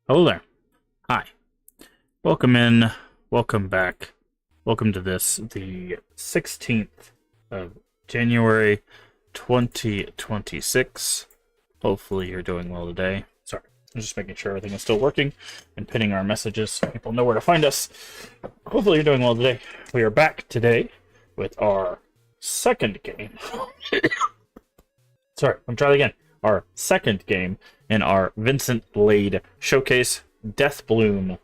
Hello there. Hi. Welcome in. Welcome back. Welcome to this, the 16th of January, 2026. Hopefully you're doing well today. Sorry, I'm just making sure everything is still working and pinning our messages so people know where to find us. Hopefully you're doing well today. We are back today with our second game. Sorry, I'm trying again. Our second game in our Vincent Lade showcase, Deathbloom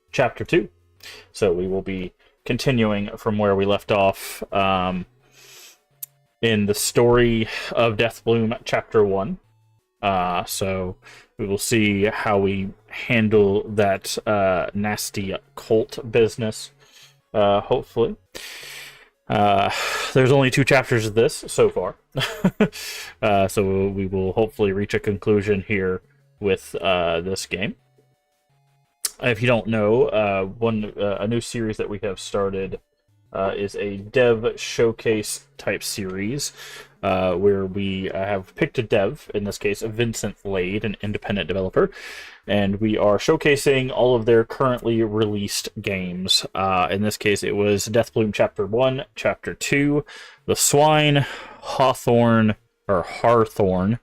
Chapter 2. So we will be continuing from where we left off in the story of Deathbloom Chapter 1. So we will see how we handle that nasty cult business, hopefully. There's only 2 chapters of this so far. So we will hopefully reach a conclusion here with this game. If you don't know, a new series that we have started is a dev showcase type series where we have picked a dev, in this case Vincent Lade, an independent developer, and we are showcasing all of their currently released games. In this case it was Deathbloom Chapter 1, Chapter 2, The Swine, Hawthorne, or Harthorn,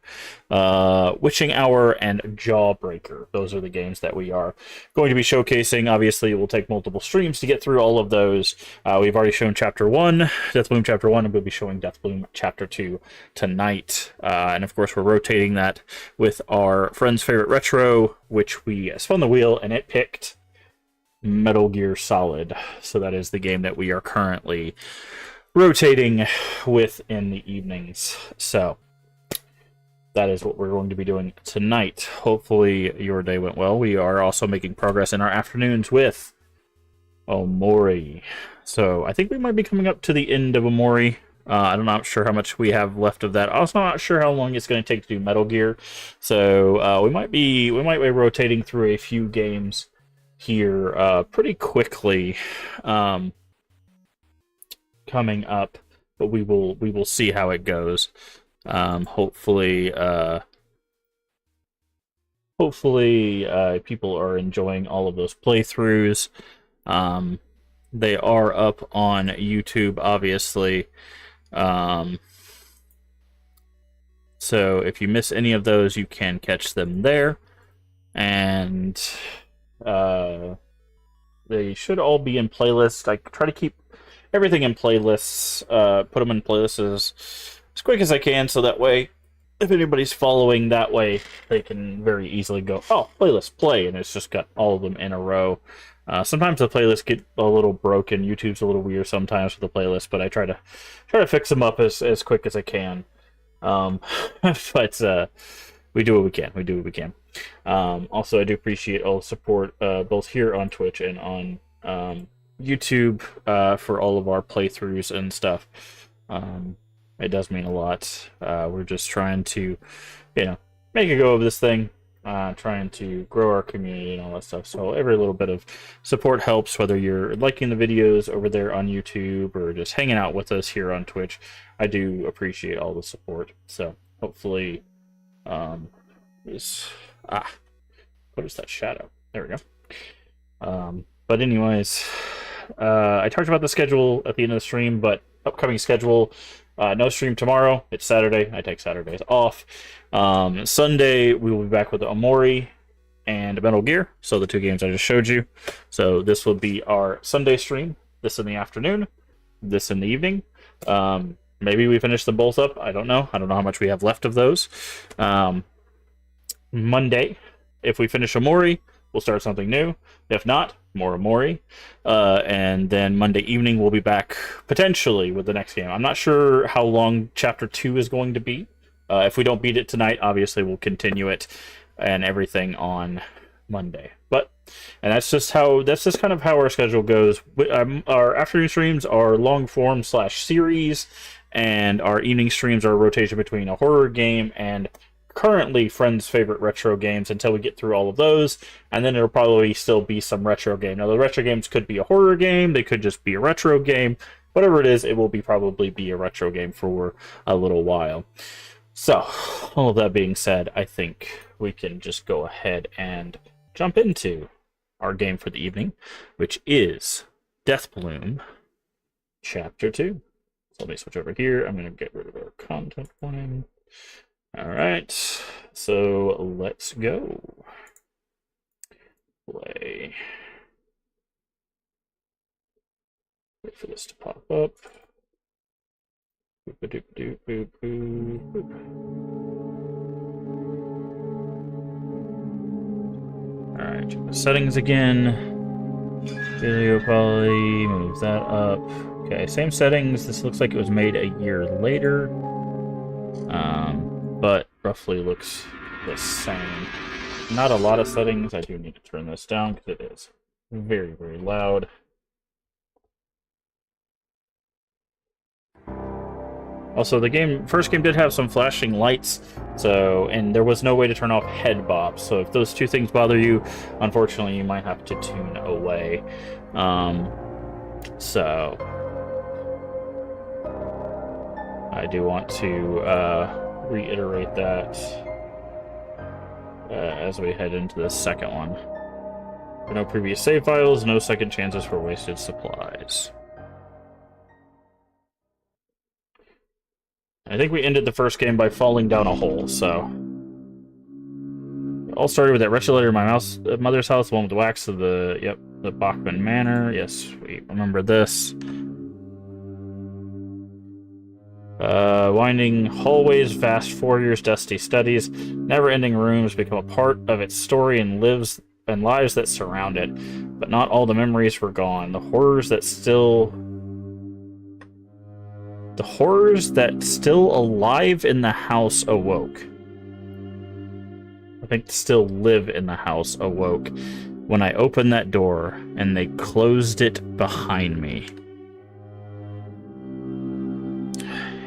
Witching Hour, and Jawbreaker. Those are the games that we are going to be showcasing. Obviously, it will take multiple streams to get through all of those. We've already shown Chapter 1, Deathbloom Chapter 1, and we'll be showing Deathbloom Chapter 2 tonight. And of course, we're rotating that with our friend's favorite retro, which we spun the wheel, and it picked Metal Gear Solid. So that is the game that we are currently rotating with in the evenings. So that is what we're going to be doing tonight. Hopefully your day went well. We are also making progress in our afternoons with Omori. So I think we might be coming up to the end of Omori. I'm not sure how much we have left of that. Also, not sure how long it's going to take to do Metal Gear. So we might be rotating through a few games here pretty quickly coming up, but we will see how it goes. Hopefully people are enjoying all of those playthroughs. They are up on YouTube, obviously. So if you miss any of those, you can catch them there. And they should all be in playlists. I try to keep everything in playlists, put them in playlists as quick as I can, so that way, if anybody's following that way, they can very easily go, oh, playlist, play, and it's just got all of them in a row. Sometimes the playlists get a little broken. YouTube's a little weird sometimes with the playlist, but I try to fix them up as quick as I can. But we do what we can. We do what we can. Also, I do appreciate all the support, both here on Twitch and on YouTube, for all of our playthroughs and stuff. It does mean a lot. We're just trying to, make a go of this thing. Trying to grow our community and all that stuff. So every little bit of support helps, whether you're liking the videos over there on YouTube or just hanging out with us here on Twitch. I do appreciate all the support. So hopefully, what is that shadow? There we go. But anyways, I talked about the schedule at the end of the stream, but upcoming schedule, no stream tomorrow. It's Saturday. I take Saturdays off. Sunday, we will be back with Omori and Metal Gear. So the two games I just showed you. So this will be our Sunday stream. This in the afternoon. This in the evening. Maybe we finish them both up. I don't know. I don't know how much we have left of those. Monday, if we finish Omori, we'll start something new. If not, more Omori. And then Monday evening, we'll be back potentially with the next game. I'm not sure how long Chapter 2 is going to be. If we don't beat it tonight, obviously we'll continue it and everything on Monday. And that's just kind of how our schedule goes. Our afternoon streams are long form / series, and our evening streams are a rotation between a horror game and currently friends' favorite retro games until we get through all of those, and then it'll probably still be some retro game. Now, the retro games could be a horror game, they could just be a retro game. Whatever it is, it will probably be a retro game for a little while. So, all of that being said, I think we can just go ahead and jump into our game for the evening, which is Deathbloom Chapter 2. So let me switch over here. I'm going to get rid of our content warning. Alright, so let's go. Play. Wait for this to pop up. Boop, boop, boop, boop, boop. Alright, check the settings again. Video quality, move that up. Okay, same settings. This looks like it was made a year later. But roughly looks the same. Not a lot of settings. I do need to turn this down because it is very, very loud. Also, the first game did have some flashing lights, and there was no way to turn off head bops. So if those two things bother you, unfortunately, you might have to tune away. So I do want to reiterate that as we head into the second one. For no previous save files, no second chances for wasted supplies. I think we ended the first game by falling down a hole, so... It all started with that wretched letter in my mother's house, the one with the wax of the Bachman Manor. Yes, we remember this. Winding hallways, vast foyers, dusty studies, never-ending rooms become a part of its story and lives and lives that surround it. But not all the memories were gone. The horrors that still alive in the house awoke. think still live in the house awoke when I opened that door and they closed it behind me.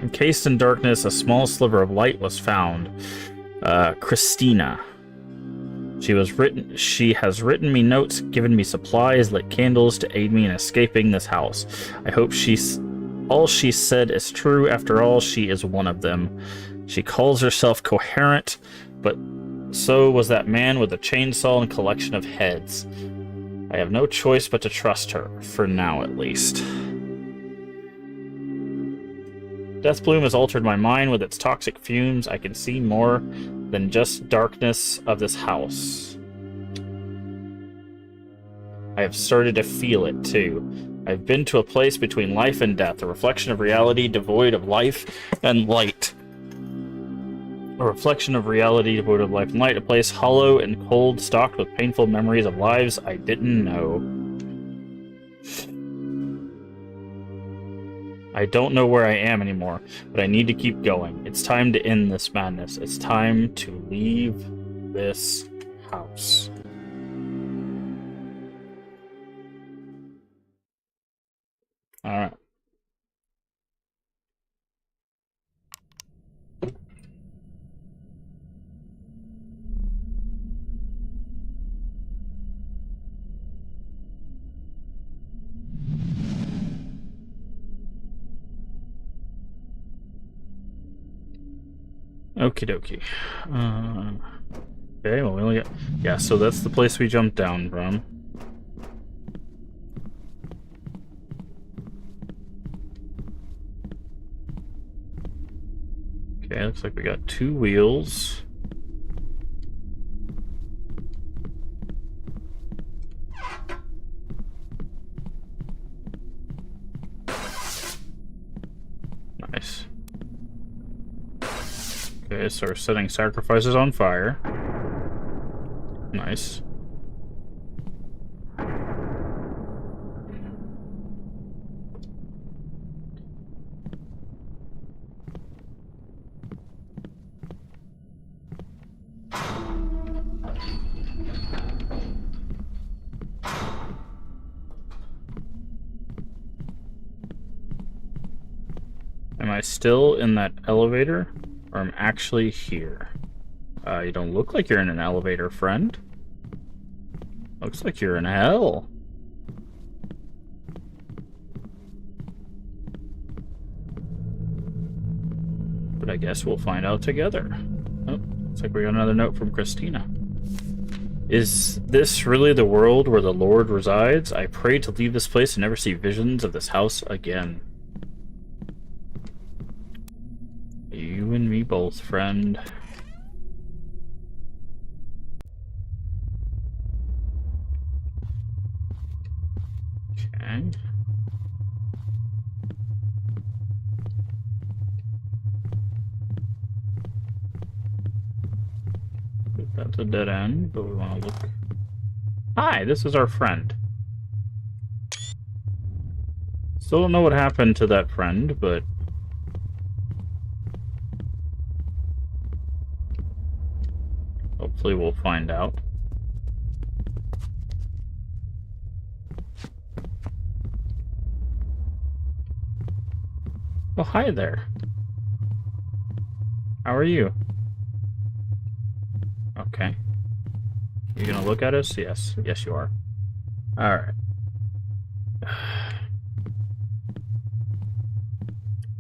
Encased in darkness, a small sliver of light was found. Christina. She has written me notes, given me supplies, lit candles to aid me in escaping this house. I hope all she said is true. After all, she is one of them. She calls herself coherent, but so was that man with a chainsaw and collection of heads. I have no choice but to trust her, for now at least. Deathbloom has altered my mind with its toxic fumes. I can see more than just darkness of this house. I have started to feel it, too. I've been to a place between life and death, a reflection of reality devoid of life and light. A reflection of reality devoid of life and light, a place hollow and cold, stocked with painful memories of lives I didn't know. I don't know where I am anymore, but I need to keep going. It's time to end this madness. It's time to leave this house. Alright. Okie dokie. Okay, well, we only got... Yeah, so that's the place we jumped down from. Okay, looks like we got 2 wheels. Nice. Okay, so we're setting sacrifices on fire. Nice. Am I still in that elevator? Or I'm actually here? You don't look like you're in an elevator, friend. Looks like you're in hell. But I guess we'll find out together. Oh, looks like we got another note from Christina. Is this really the world where the Lord resides? I pray to leave this place and never see visions of this house again. You and me both, friend. Okay. That's a dead end, but we want to look. Hi, this is our friend. Still don't know what happened to that friend, but hopefully we'll find out. Oh, hi there. How are you? Okay. You gonna look at us? Yes. Yes, you are. Alright.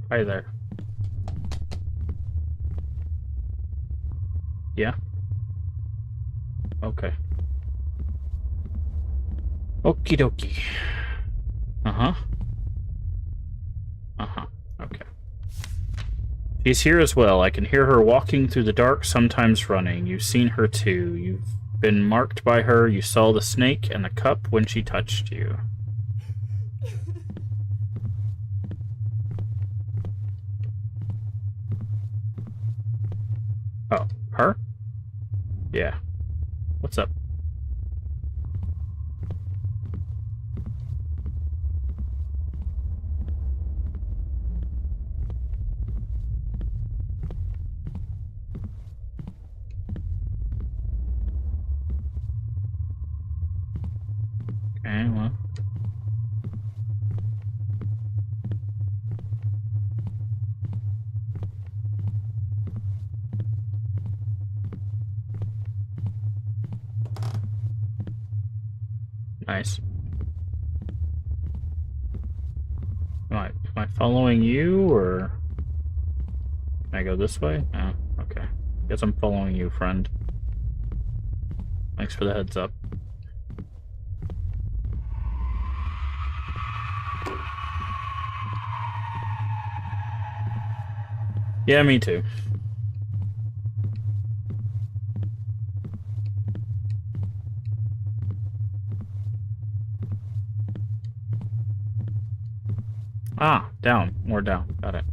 Hi there. Yeah? Okay. Okie dokie. Uh-huh. Uh-huh. Okay. She's here as well. I can hear her walking through the dark, sometimes running. You've seen her too. You've been marked by her. You saw the snake and the cup when she touched you. Oh, her? Yeah. What's up? Nice. Am I following you, or can I go this way? Oh, okay. Guess I'm following you, friend. Thanks for the heads up. Yeah, me too. Ah, down. More down. Got it.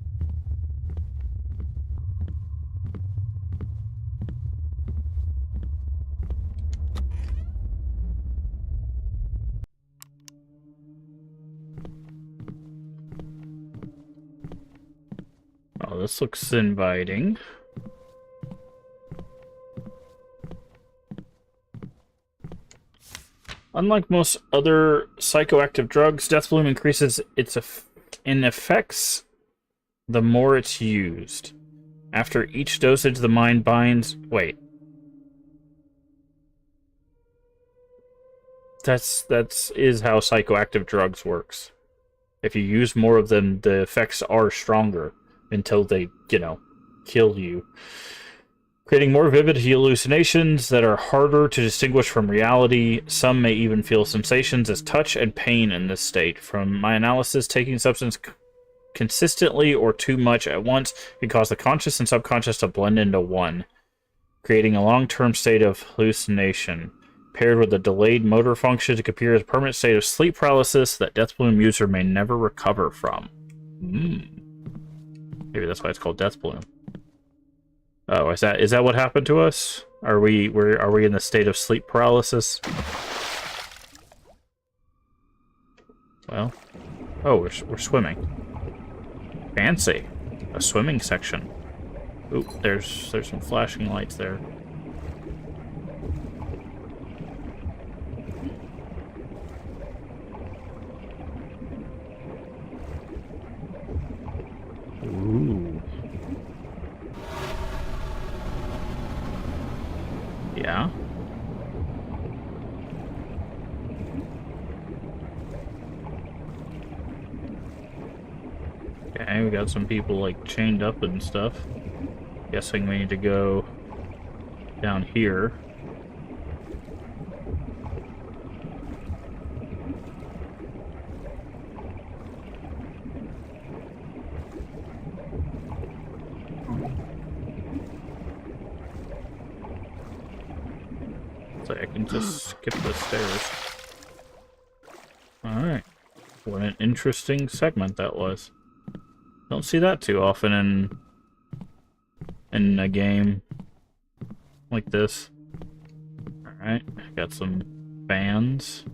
Oh, this looks inviting. Unlike most other psychoactive drugs, Deathbloom increases its effects the more it's used. After each dosage, the mind binds... Wait. That's how psychoactive drugs works. If you use more of them, the effects are stronger until they, kill you. Creating more vivid hallucinations that are harder to distinguish from reality. Some may even feel sensations as touch and pain in this state. From my analysis, taking substance consistently or too much at once can cause the conscious and subconscious to blend into one, creating a long-term state of hallucination. Paired with a delayed motor function, it could appear as a permanent state of sleep paralysis that Deathbloom user may never recover from. Maybe that's why it's called Deathbloom. Oh, is that what happened to us? Are we in the state of sleep paralysis? Well, oh, we're swimming. Fancy, a swimming section. Ooh, there's some flashing lights there. Ooh. Yeah. Okay, we got some people like chained up and stuff. Guessing we need to go down here. I can just skip the stairs. Alright. What an interesting segment that was. Don't see that too often in a game like this. Alright, got some fans.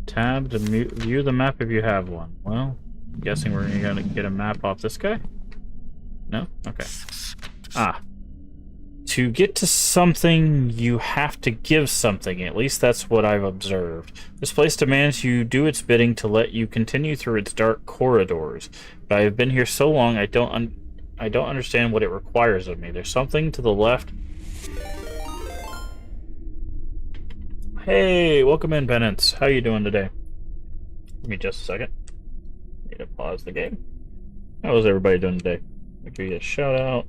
Tab to view the map if you have one. Well, I'm guessing we're gonna get a map off this guy? No? Okay. Ah. To get to something, you have to give something. At least that's what I've observed. This place demands you do its bidding to let you continue through its dark corridors. But I have been here so long, I don't understand what it requires of me. There's something to the left. Hey, welcome in, Penance. How you doing today? Give me just a second. Need to pause the game. How is everybody doing today? Make sure you get a shout out.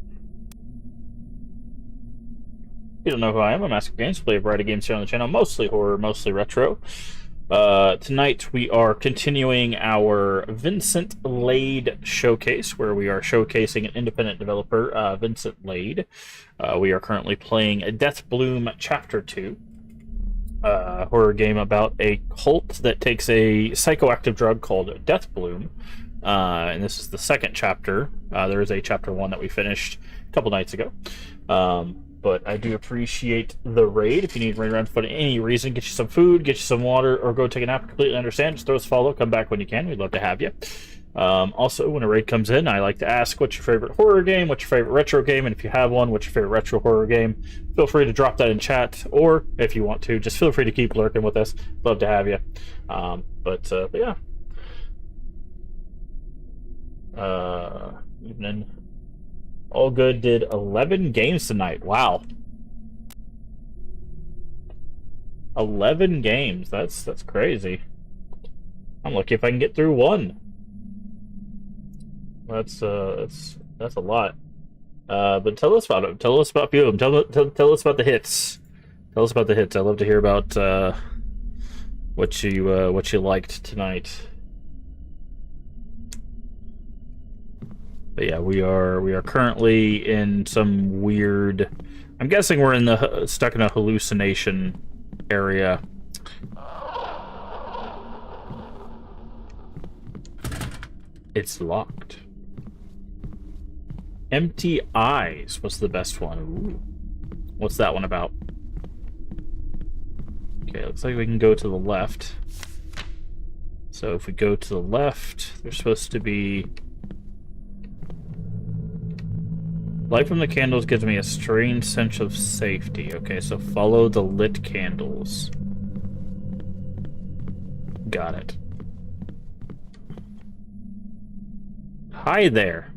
If you don't know who I am, I'm Master Games. Play a variety of games here on the channel, mostly horror, mostly retro. Tonight we are continuing our Vincent Lade showcase, where we are showcasing an independent developer, Vincent Lade. We are currently playing Deathbloom Chapter 2. Horror game about a cult that takes a psychoactive drug called Deathbloom, and this is the second chapter. There is a chapter 1 that we finished a couple nights ago, but I do appreciate the raid. If you need to raid around for any reason, get you some food, get you some water, or go take a nap, completely understand. Just throw us a follow, come back when you can. We'd love to have you. Also, when a raid comes in, I like to ask, what's your favorite horror game? What's your favorite retro game? And if you have one, what's your favorite retro horror game? Feel free to drop that in chat, or if you want to, just feel free to keep lurking with us. Love to have you. But yeah, Evening. All Good did 11 games tonight. Wow. 11 games. That's crazy. I'm lucky if I can get through one. That's a lot. But tell us about it. Tell us about a few of them. Tell us about the hits. Tell us about the hits. I'd love to hear about what you liked tonight. But yeah, we are currently in some weird. I'm guessing we're in the stuck in a hallucination area. It's locked. Empty Eyes was the best one. Ooh. What's that one about? Okay, looks like we can go to the left. So if we go to the left, there's supposed to be... Light from the candles gives me a strange sense of safety. Okay, so follow the lit candles. Got it. Hi there.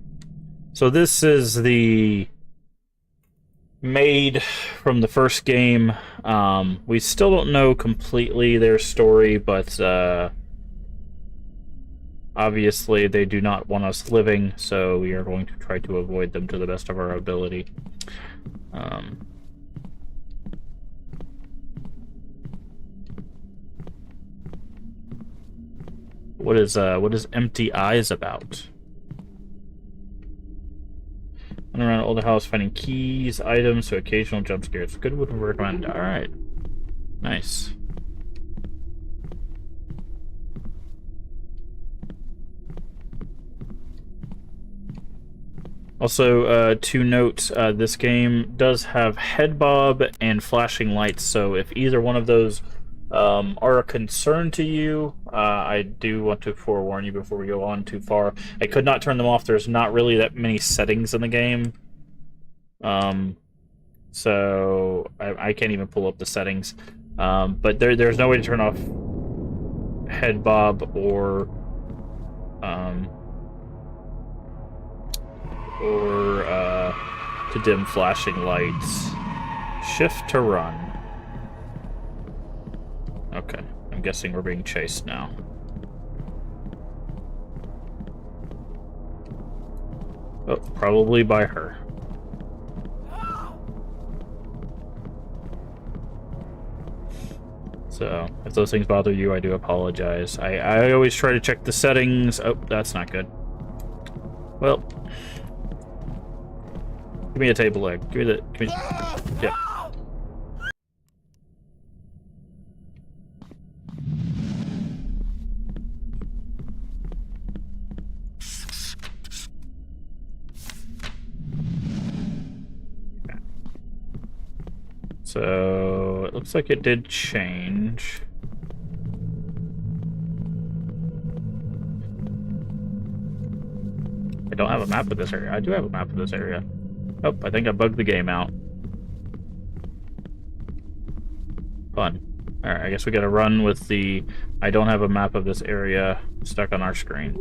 So this is the maid from the first game. We still don't know completely their story, but obviously they do not want us living, so we are going to try to avoid them to the best of our ability. What is Empty Eyes about? Run around all the house finding keys, items, so occasional jump scares. Good, would recommend. Alright. Nice. Also, to note, this game does have head bob and flashing lights, so if either one of those are a concern to you, I do want to forewarn you before we go on too far. I could not turn them off. There's not really that many settings in the game. So I can't even pull up the settings. But there's no way to turn off head bob or to dim flashing lights. Shift to run. Okay, I'm guessing we're being chased now. Oh, probably by her. So, if those things bother you, I do apologize. I always try to check the settings. Oh, that's not good. Well, give me a table leg. Give me yeah. So, it looks like it did change. I don't have a map of this area. I do have a map of this area. Oh, I think I bugged the game out. Fun. Alright, I guess we gotta run with the I don't have a map of this area stuck on our screen.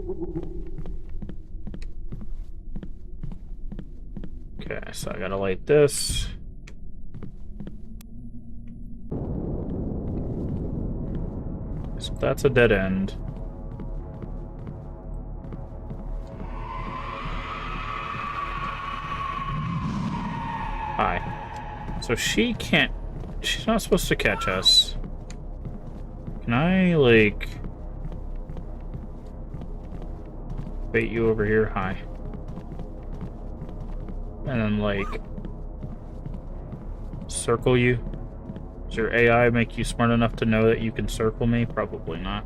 Okay, so I gotta light this. So that's a dead end. Hi. So she can't... She's not supposed to catch us. Can I, like... bait you over here? Hi. And then, like... circle you? Does your AI make you smart enough to know that you can circle me? Probably not.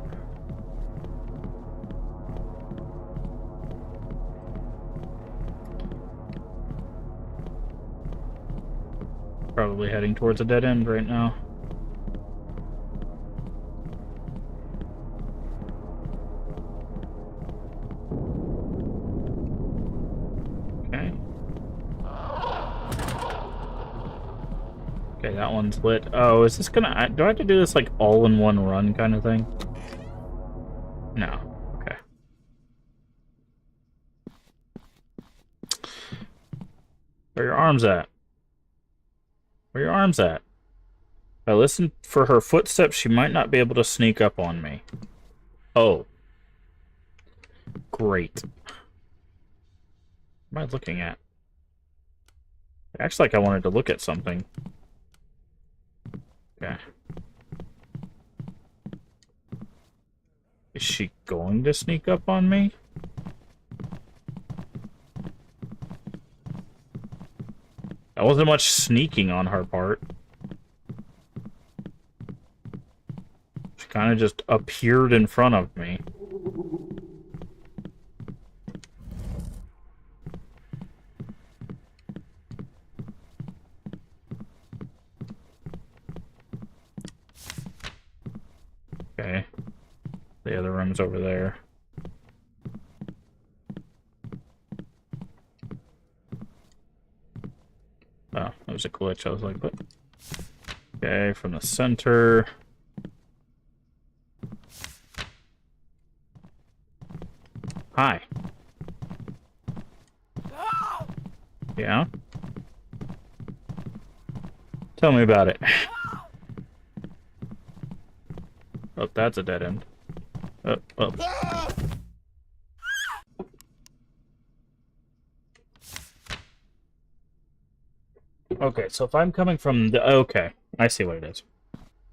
Probably heading towards a dead end right now. Okay. Okay, that one's lit. Oh, is this gonna... do I have to do this, like, all in one run kind of thing? No. Okay. Where your arms at? Where your arms at? If I listen for her footsteps, she might not be able to sneak up on me. Oh. Great. What am I looking at? It acts like I wanted to look at something. Okay. Is she going to sneak up on me? That wasn't much sneaking on her part. She kind of just appeared in front of me. Okay. The other room's over there. Oh, that was a glitch. I was like, what? Okay, from the center. Hi. Yeah? Tell me about it. Oh, that's a dead end. Oh, oh. Okay, so if I'm coming from the... Okay, I see what it is.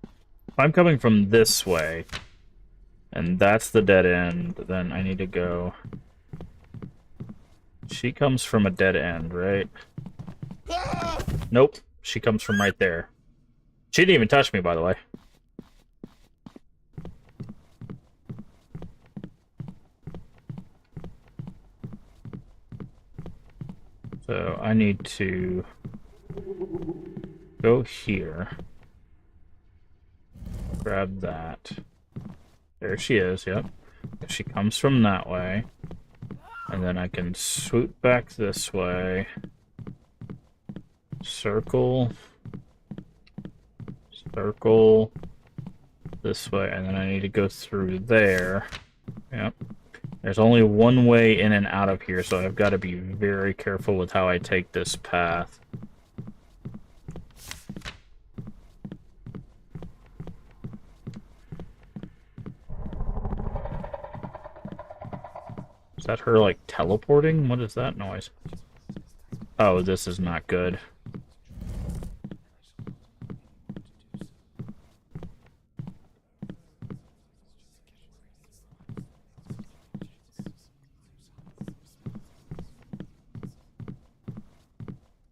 If I'm coming from this way, and that's the dead end, then I need to go... She comes from a dead end, right? Nope, she comes from right there. She didn't even touch me, by the way. So I need to go here. Grab that. There she is, yep. She comes from that way. And then I can swoop back this way. Circle. Circle. This way. And then I need to go through there. Yep. There's only one way in and out of here, so I've got to be very careful with how I take this path. Is that her, like, teleporting? What is that noise? Oh, this is not good.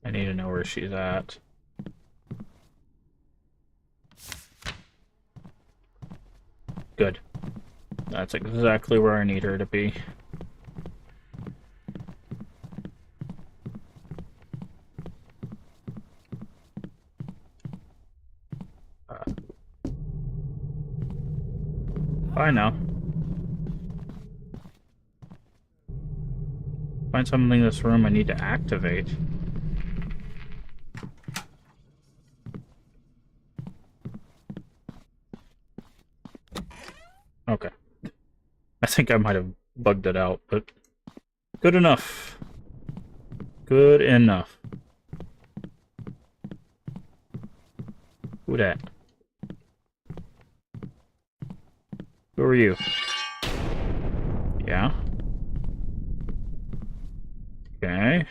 I need to know where she's at. Good. That's exactly where I need her to be. Bye now. Find something in this room I need to activate. Okay. I think I might have bugged it out, but good enough. Good enough. Who dat? Who are you? Yeah? Okay.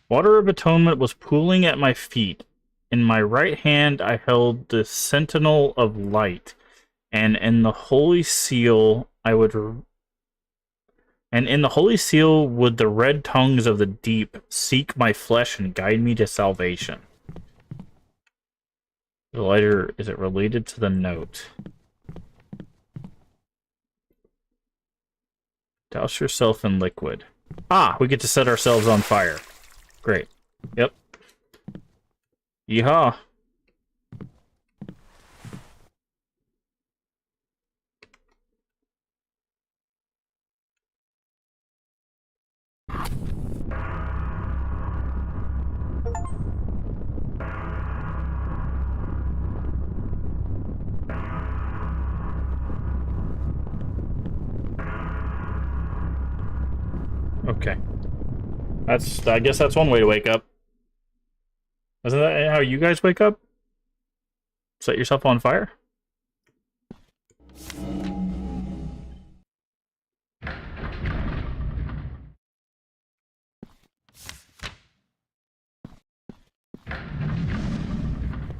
Water of Atonement was pooling at my feet. In my right hand I held the Sentinel of Light, and in the Holy Seal would the red tongues of the deep seek my flesh and guide me to salvation. The lighter, is it related to the note? Douse yourself in liquid. Ah, we get to set ourselves on fire. Great. Yep. Yeehaw. Okay. I guess that's one way to wake up. Isn't that how you guys wake up? Set yourself on fire?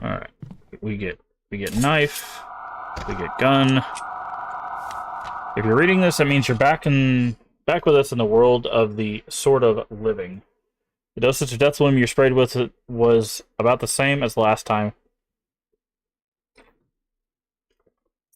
Alright. We get knife. We get gun. If you're reading this, it means you're back with us in the world of the sort of living. The dosage of Deathbloom you sprayed with was about the same as last time,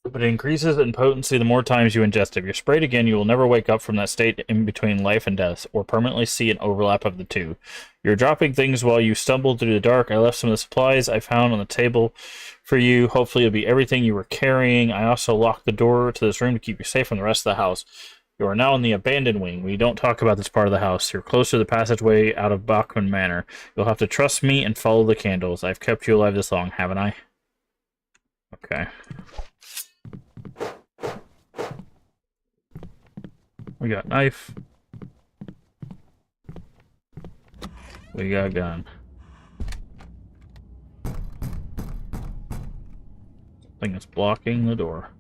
but it increases in potency the more times you ingest it. If you're sprayed again, you will never wake up from that state in between life and death, or permanently see an overlap of the two. You're dropping things while you stumble through the dark. I left some of the supplies I found on the table for you. Hopefully it'll be everything you were carrying. I also locked the door to this room to keep you safe from the rest of the house. You are now in the abandoned wing. We don't talk about this part of the house. You're close to the passageway out of Bachman Manor. You'll have to trust me and follow the candles. I've kept you alive this long, haven't I? Okay. We got knife. We got gun. Thing that's blocking the door.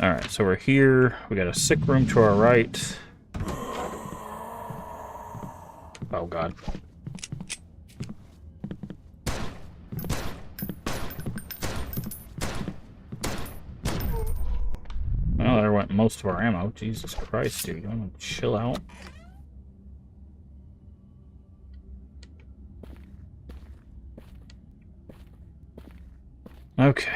Alright, so we're here. We got a sick room to our right. Oh, God. Well, there went most of our ammo. Jesus Christ, dude. You want to chill out? Okay.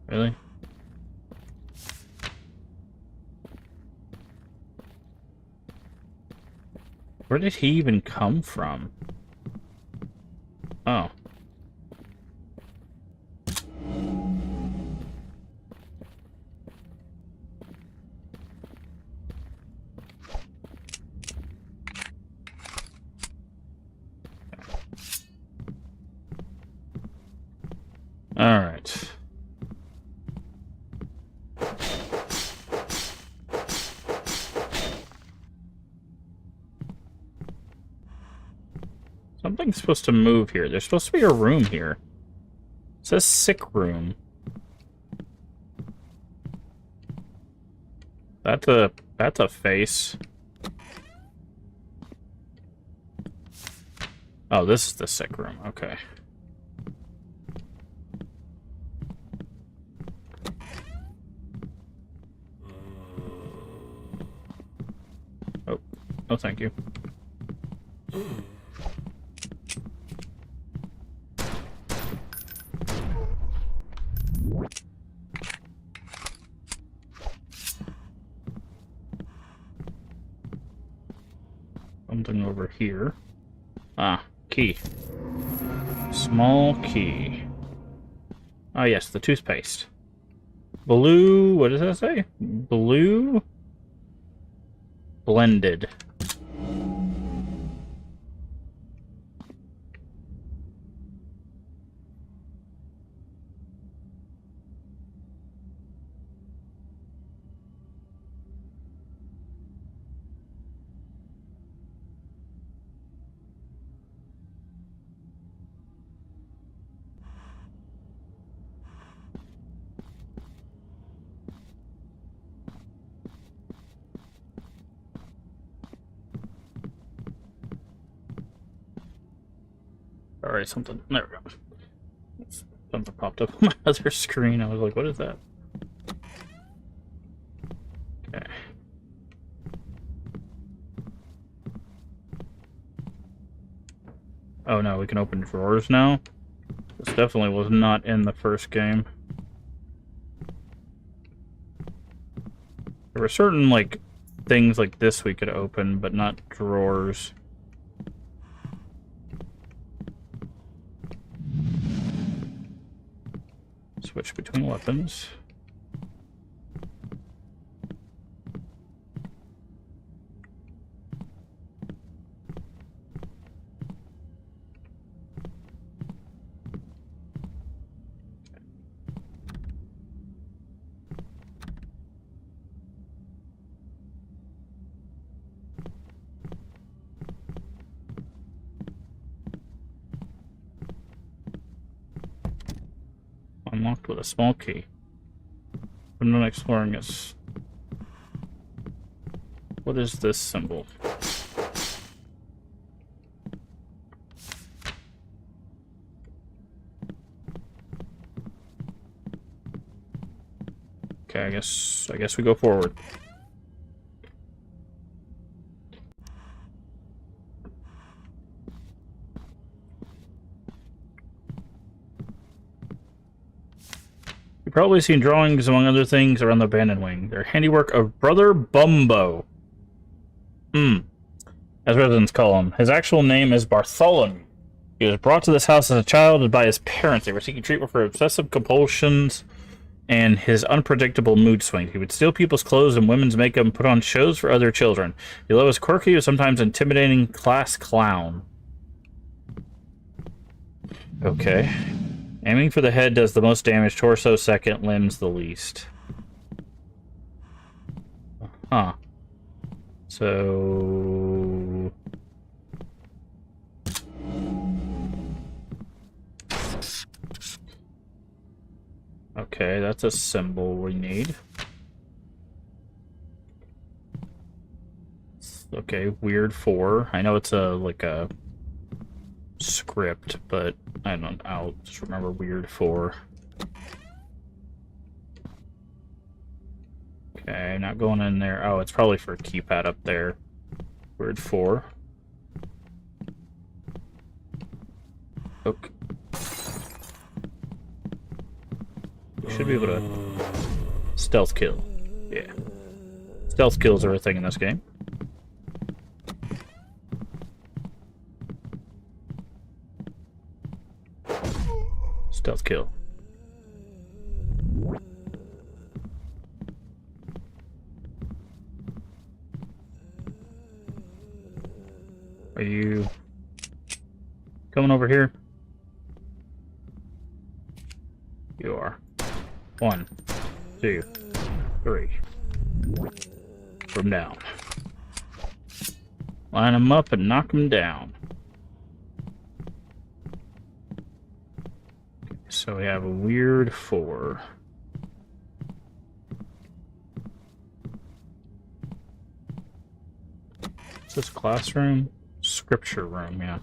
Really? Where did he even come from? Oh. All right. Something's supposed to move here. There's supposed to be a room here. It says sick room. That's a face. Oh, this is the sick room. Okay. Oh. Oh, thank you. Something over here. Ah, key. Small key. Ah, yes, the toothpaste. Blue, what does that say? Blue blended. Alright, something. There we go. Something popped up on my other screen. I was like, what is that? Okay. Oh no, we can open drawers now? This definitely was not in the first game. There were certain, like, things like this we could open, but not drawers. Switch between weapons. Unlocked with a small key. I'm not exploring this. What is this symbol? Okay, I guess we go forward. You've probably seen drawings, among other things, around the abandoned wing. They're handiwork of Brother Bumbo. As residents call him. His actual name is Bartholomew. He was brought to this house as a child by his parents. They were seeking treatment for obsessive compulsions and his unpredictable mood swings. He would steal people's clothes and women's makeup and put on shows for other children. Below his quirky, but sometimes intimidating class clown. Okay. Aiming for the head does the most damage, torso second, limbs the least. Huh. So... Okay, that's a symbol we need. Okay, weird 4. I know it's like a script, but I'll just remember weird 4. Okay, not going in there. Oh, it's probably for a keypad up there. Weird 4. Okay. You should be able to stealth kill. Yeah. Stealth kills are a thing in this game. Stealth kill. Are you coming over here? You are. 1, 2, 3. Put him down. Line him up and knock him down. So we have a weird 4. Is this classroom? Scripture room, yeah.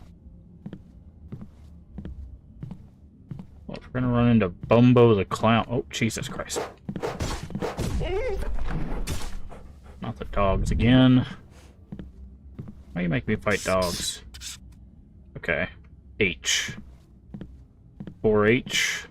Well, if we're gonna run into Bumbo the Clown... Oh, Jesus Christ. Not the dogs again. Why do you make me fight dogs? Okay. H. 4H.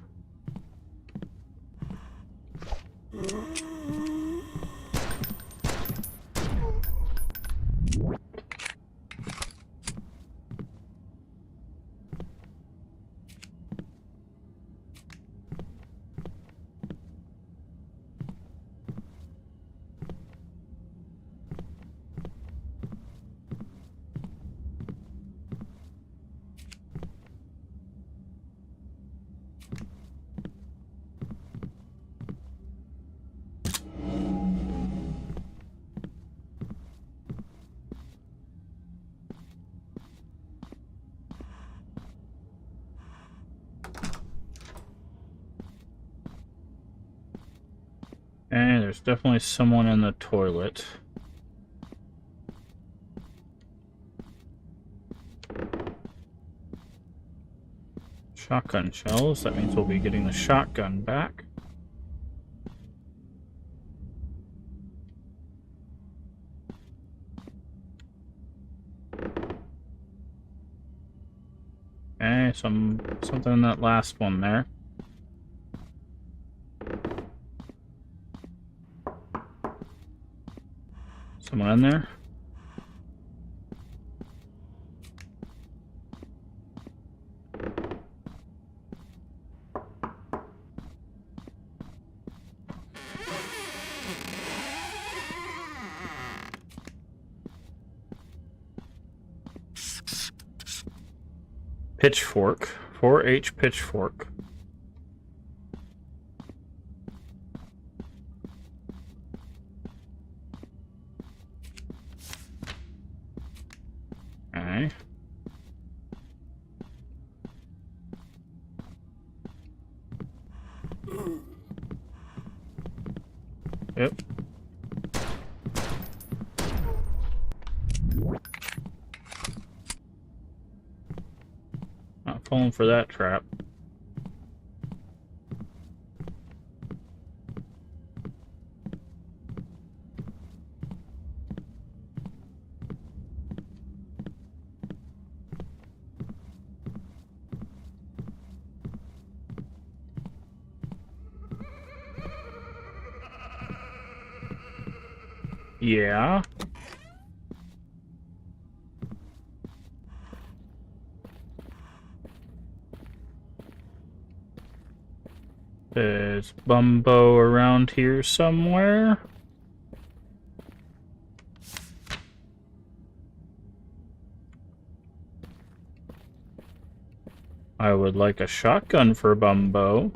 Okay, there's definitely someone in the toilet. Shotgun shells, that means we'll be getting the shotgun back. Okay, something in that last one there. Someone in there? Pitchfork. 4H pitchfork. Okay. falling for that trap. Yeah. There's Bumbo around here somewhere. I would like a shotgun for Bumbo.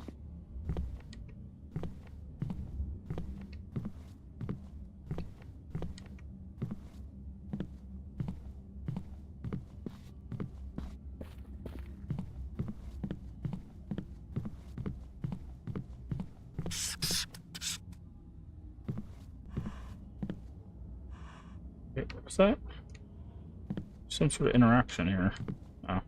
Wait, what's that? Some sort of interaction here. Oh.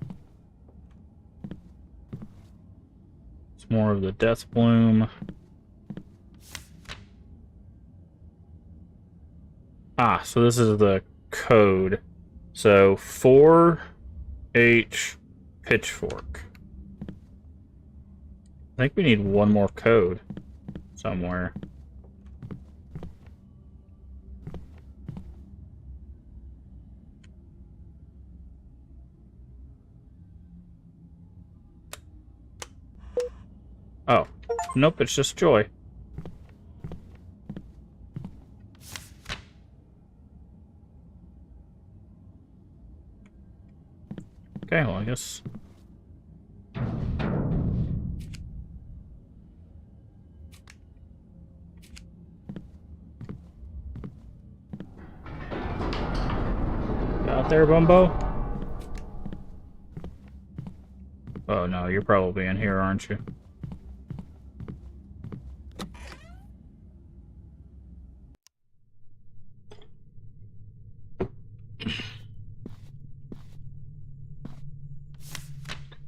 It's more of the Deathbloom. Ah, so this is the code. So 4H pitchfork. I think we need one more code somewhere. Oh, nope, it's just Joy. Okay, well, I guess... Out there, Bumbo? Oh no, you're probably in here, aren't you?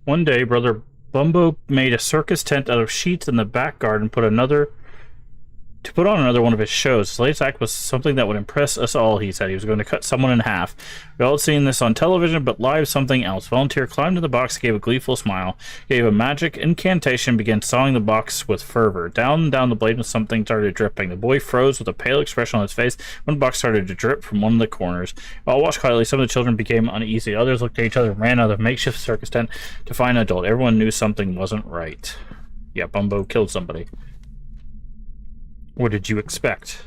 One day, Brother Bumbo made a circus tent out of sheets in the back garden, put on another one of his shows. His latest act was something that would impress us all, he said. He was going to cut someone in half. We all had seen this on television, but live something else. Volunteer climbed in the box, gave a gleeful smile, gave a magic incantation, began sawing the box with fervor. Down the blade was something started dripping. The boy froze with a pale expression on his face when the box started to drip from one of the corners. We all watched quietly. Some of the children became uneasy. Others looked at each other and ran out of the makeshift circus tent to find an adult. Everyone knew something wasn't right. Yeah, Bumbo killed somebody. What did you expect?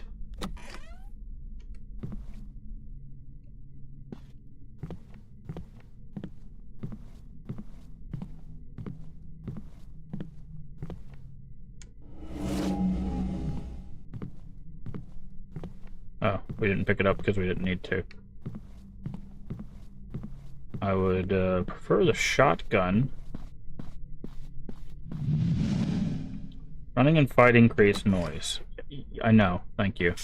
Oh, we didn't pick it up because we didn't need to. I would prefer the shotgun. Running and fighting creates noise. I know, thank you.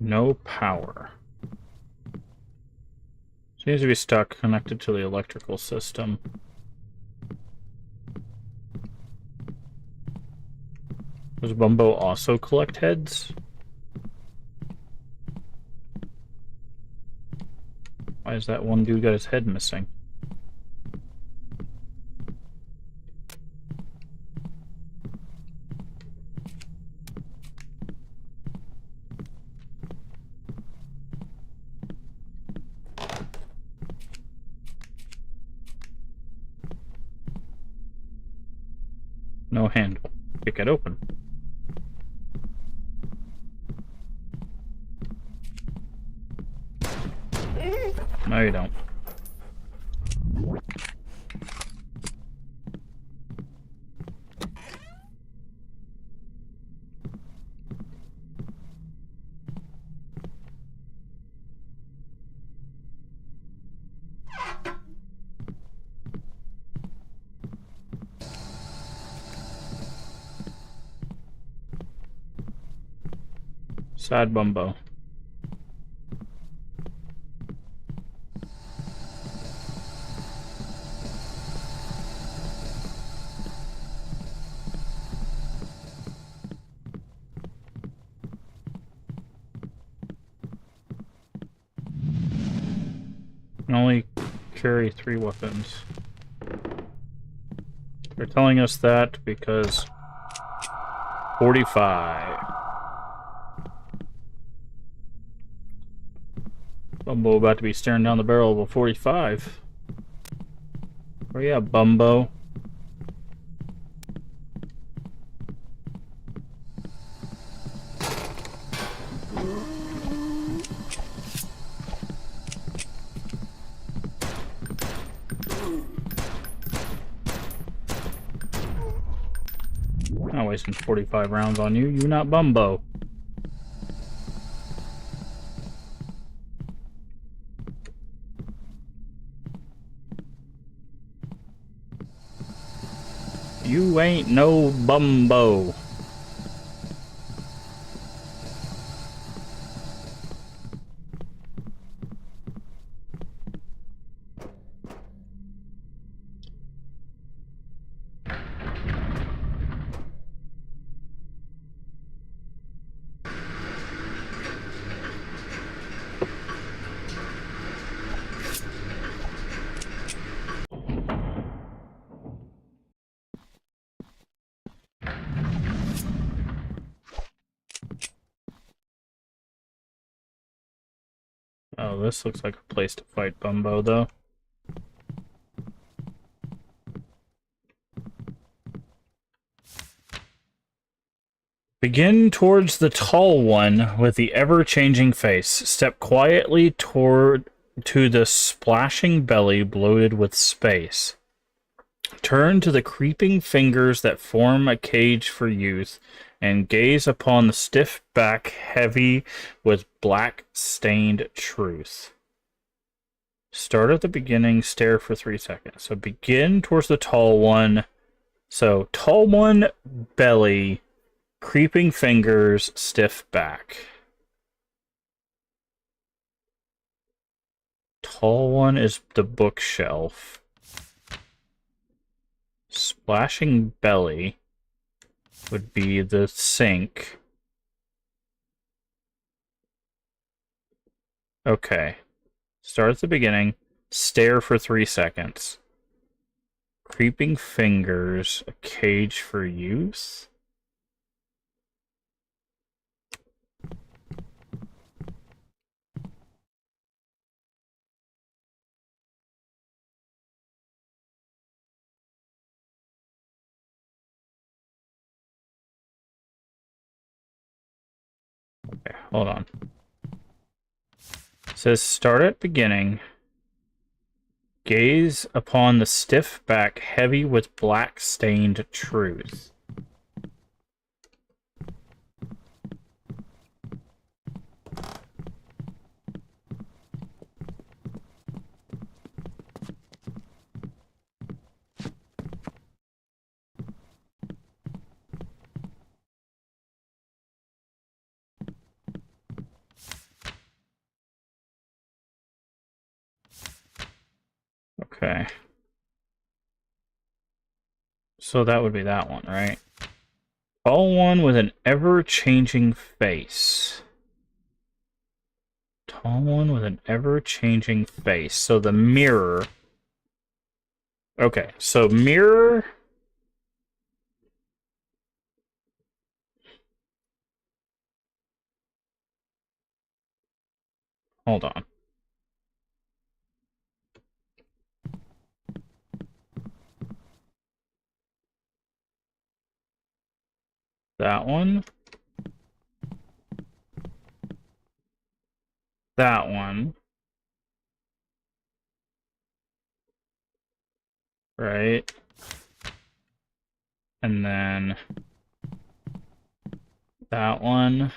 No power. Seems to be stuck, connected to the electrical system. Does Bumbo also collect heads? Why is that one dude got his head missing? No handle. Kick it open. No, you don't. Sad Bumbo. can only carry 3 weapons. They're telling us that because 45. Bumbo about to be staring down the barrel of a 45. Oh yeah, Bumbo. I'm not wasting 45 rounds on you. You not Bumbo. You ain't no Bumbo. Oh, this looks like a place to fight Bumbo, though. Begin towards the tall one with the ever-changing face. Step quietly to the splashing belly bloated with space. Turn to the creeping fingers that form a cage for youth, and gaze upon the stiff back heavy with black-stained truth. Start at the beginning, stare for 3 seconds. So begin towards the tall one. So tall one, belly, creeping fingers, stiff back. Tall one is the bookshelf. Splashing belly would be the sink. Okay. Start at the beginning. Stare for 3 seconds. Creeping fingers, a cage for youth? Okay, hold on. It says start at beginning. Gaze upon the stiff back heavy with black stained truth. Okay. So that would be that one, right? Tall one with an ever-changing face. Tall one with an ever-changing face. So the mirror. Okay, so mirror. Hold on. That one. That one. Right. And then that one.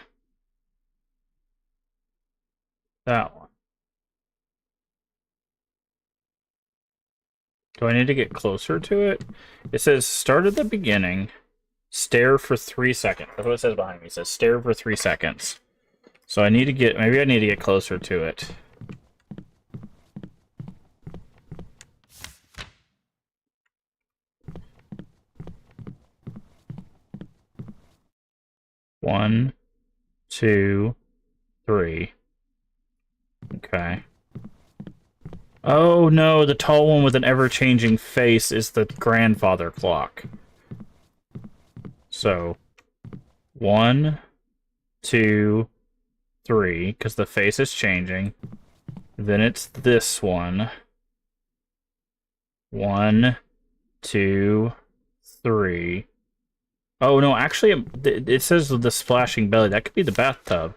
That one. Do I need to get closer to it? It says start at the beginning, stare for 3 seconds. That's what it says behind me. It says stare for 3 seconds. So I need to get, maybe I need to get closer to it. One, two, three. Okay. Oh no, the tall one with an ever-changing face is the grandfather clock. So, 1, 2, 3, because the face is changing. Then it's this one. 1, 2, 3. Oh no, actually, it says the splashing belly. That could be the bathtub.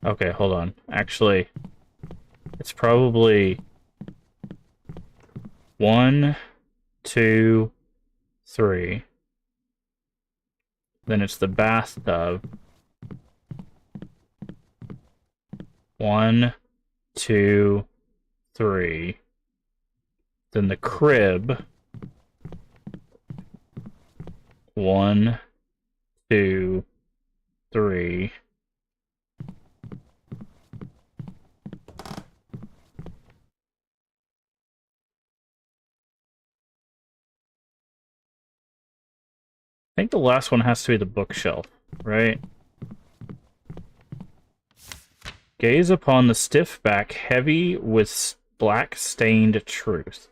Okay, hold on. Actually, it's probably 1, 2, 3. Then it's the bathtub. 1, 2, 3. Then the crib. 1, 2, 3. I think the last one has to be the bookshelf, right? Gaze upon the stiff back, heavy with black stained truth.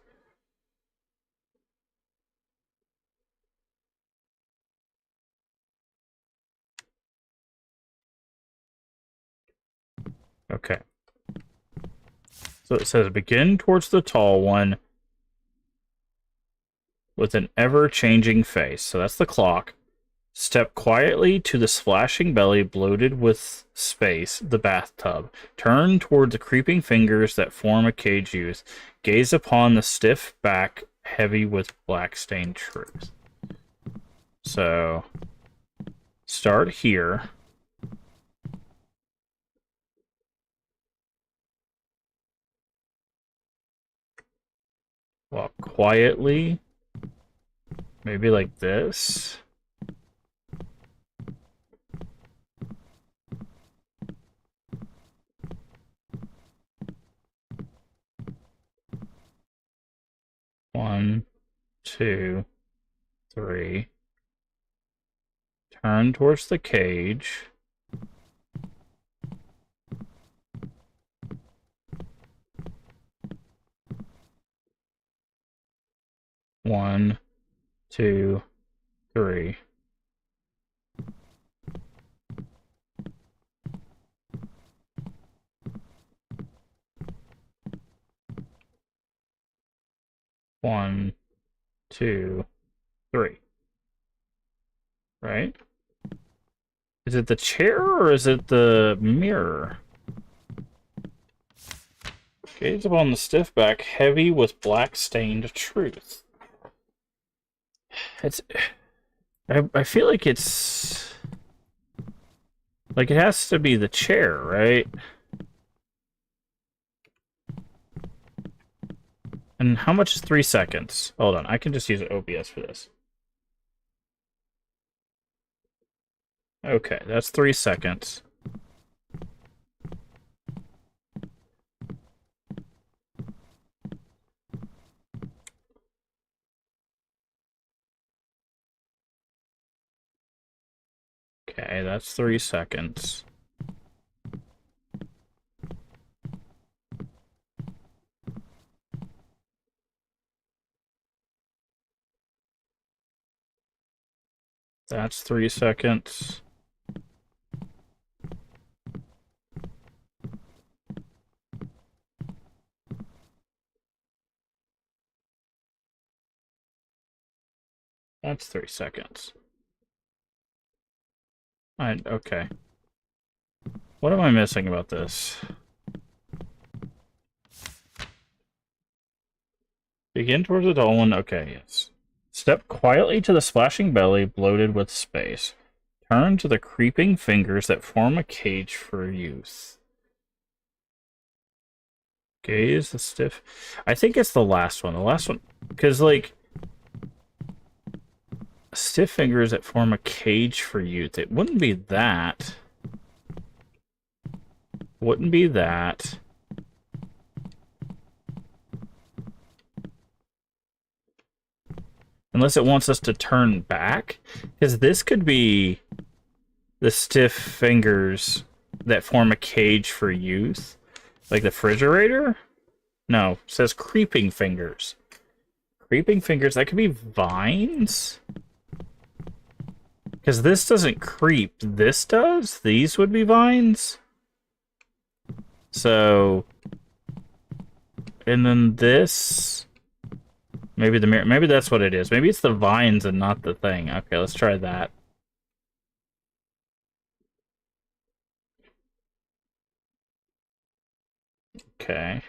Okay. So it says, begin towards the tall one with an ever-changing face. So that's the clock. Step quietly to the splashing belly bloated with space, the bathtub. Turn toward the creeping fingers that form a cage youth. Gaze upon the stiff back, heavy with black stained truth. So, start here. Walk quietly. Maybe like this. One, 2, 3. Turn towards the cage. One, 2, 3. One, 2, 3. Right? Is it the chair or is it the mirror? Gaze upon the stiff back, heavy with black stained truth. It's. I feel like it's. Like it has to be the chair, right? And how much is 3 seconds? Hold on, I can just use OBS for this. Okay, that's 3 seconds. Okay, that's 3 seconds. That's 3 seconds. That's 3 seconds. Okay. What am I missing about this? Begin towards the tall one. Okay, yes. Step quietly to the splashing belly, bloated with space. Turn to the creeping fingers that form a cage for youth. Gaze the stiff. I think it's the last one. The last one. Because, like, stiff fingers that form a cage for youth. It wouldn't be that. Wouldn't be that. Unless it wants us to turn back. Because this could be The stiff fingers that form a cage for youth. Like the refrigerator? No, it says creeping fingers. Creeping fingers, that could be vines? Because this doesn't creep, this does? These would be vines? So... And then this... Maybe the mirror, maybe that's what it is. Maybe it's the vines and not the thing. Okay, let's try that. Okay.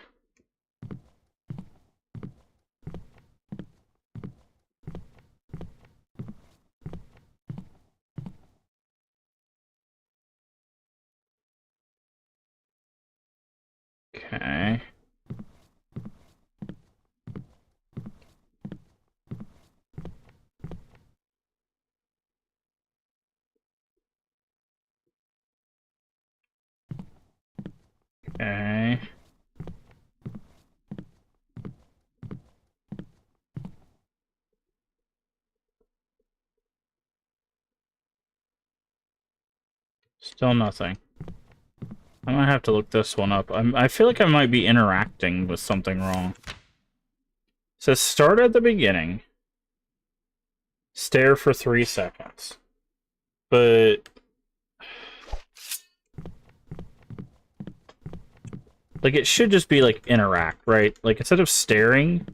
Okay. Okay. Still nothing. I might have to look this one up. I feel like I might be interacting with something wrong. It says start at the beginning. Stare for 3 seconds. But... Like, it should just be, like, interact, right? Like, instead of staring...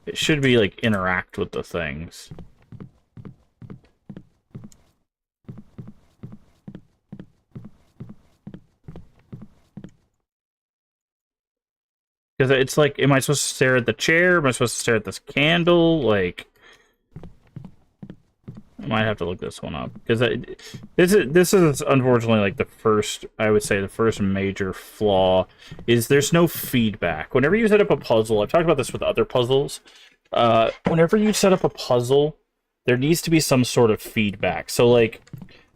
It should be, like, interact with the things. Because it's like, am I supposed to stare at the chair? Am I supposed to stare at this candle? Like, I might have to look this one up. Because this is unfortunately like the first, I would say the first major flaw is there's no feedback. Whenever you set up a puzzle, I've talked about this with other puzzles. Whenever you set up a puzzle, there needs to be some sort of feedback. So like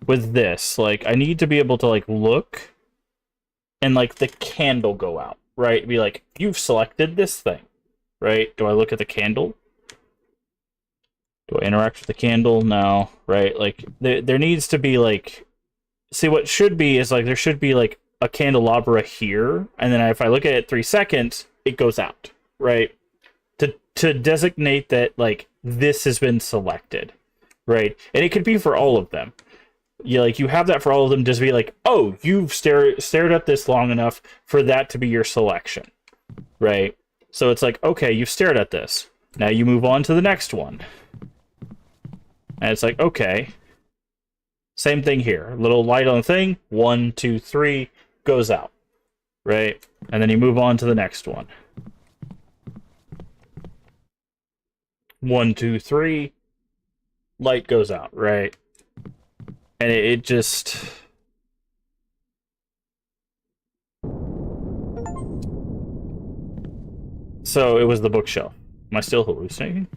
with this, like I need to be able to like look and like the candle go out. Right? Be like, you've selected this thing, right? Do I look at the candle? Do I interact with the candle? No, right? Like, there needs to be, like... See, what should be is, like, there should be, like, a candelabra here, and then if I look at it 3 seconds, it goes out, right? To designate that, like, this has been selected, right? And it could be for all of them. You have that for all of them, just be like, oh, you've stared at this long enough for that to be your selection, right? So it's like, okay, you've stared at this. Now you move on to the next one. And it's like, okay. Same thing here. Little light on the thing. 1, 2, 3, goes out, right? And then you move on to the next one. 1, 2, 3, light goes out, right? And it just... So it was the bookshelf. Am I still hallucinating?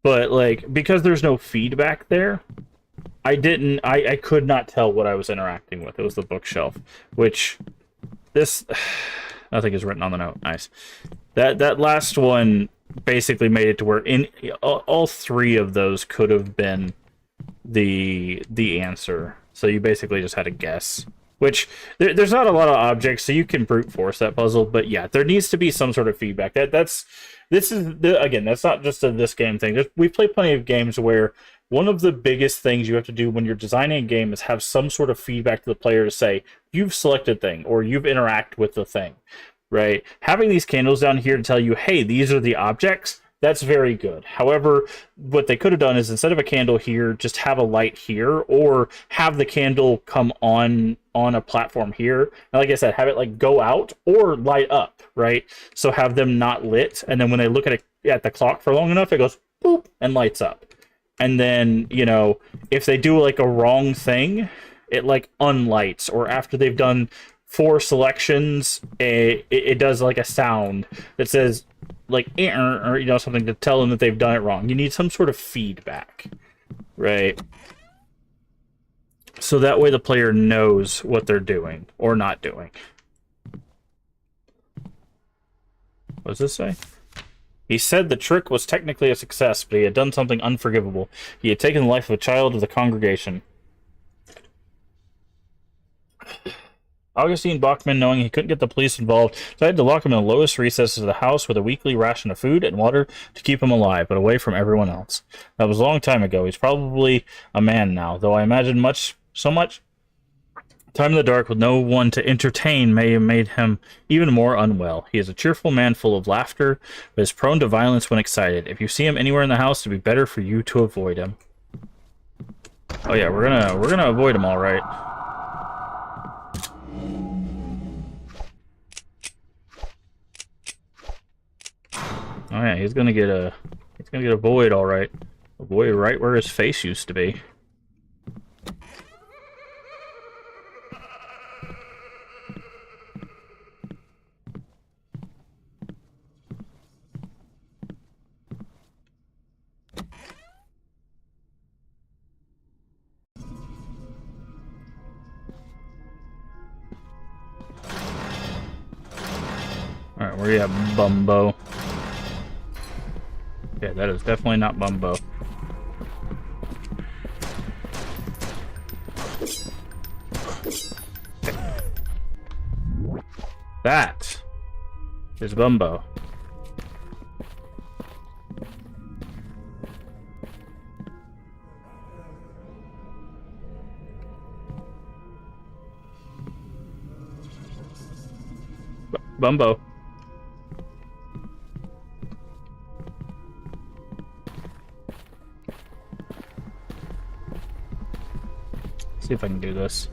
But, like, because there's no feedback there, I could not tell what I was interacting with. It was the bookshelf, which this... Nothing is written on the note. Nice. That last one basically made it to where all 3 of those could have been the answer. So you basically just had to guess. Which, there's not a lot of objects, so you can brute force that puzzle. But yeah, there needs to be some sort of feedback. Again, that's not just a this game thing. We play plenty of games where one of the biggest things you have to do when you're designing a game is have some sort of feedback to the player to say, you've selected thing, or you've interacted with the thing, right? Having these candles down here to tell you, hey, these are the objects, that's very good. However, what they could have done is instead of a candle here, just have a light here, or have the candle come on a platform here. And like I said, have it like go out or light up, right? So have them not lit, and then when they look at the clock for long enough, it goes boop and lights up. And then, if they do like a wrong thing, it like unlights, or after they've done 4 selections, it does like a sound that says like or something to tell them that they've done it wrong. You need some sort of feedback, right? So that way the player knows what they're doing or not doing. What does this say? He said the trick was technically a success, but he had done something unforgivable. He had taken the life of a child of the congregation. Augustine Bachman, knowing he couldn't get the police involved, decided to lock him in the lowest recesses of the house with a weekly ration of food and water to keep him alive, but away from everyone else. That was a long time ago. He's probably a man now, though I imagine so much time in the dark with no one to entertain may have made him even more unwell. He is a cheerful man full of laughter, but is prone to violence when excited. If you see him anywhere in the house, it would be better for you to avoid him. Oh yeah, we're gonna avoid him, all right. Oh yeah, he's gonna get a void, all right. A void right where his face used to be. Alright, where you at, Bumbo? Yeah, that is definitely not Bumbo. That is Bumbo. Bumbo. See if I can do this.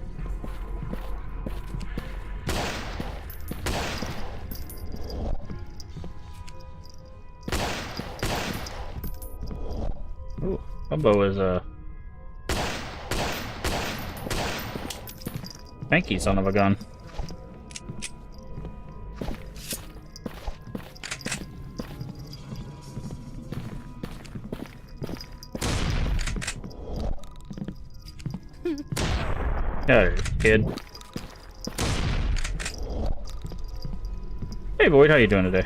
Ooh, Bumbo is a tanky son of a gun. Yeah, kid. Hey, Void, how you doing today?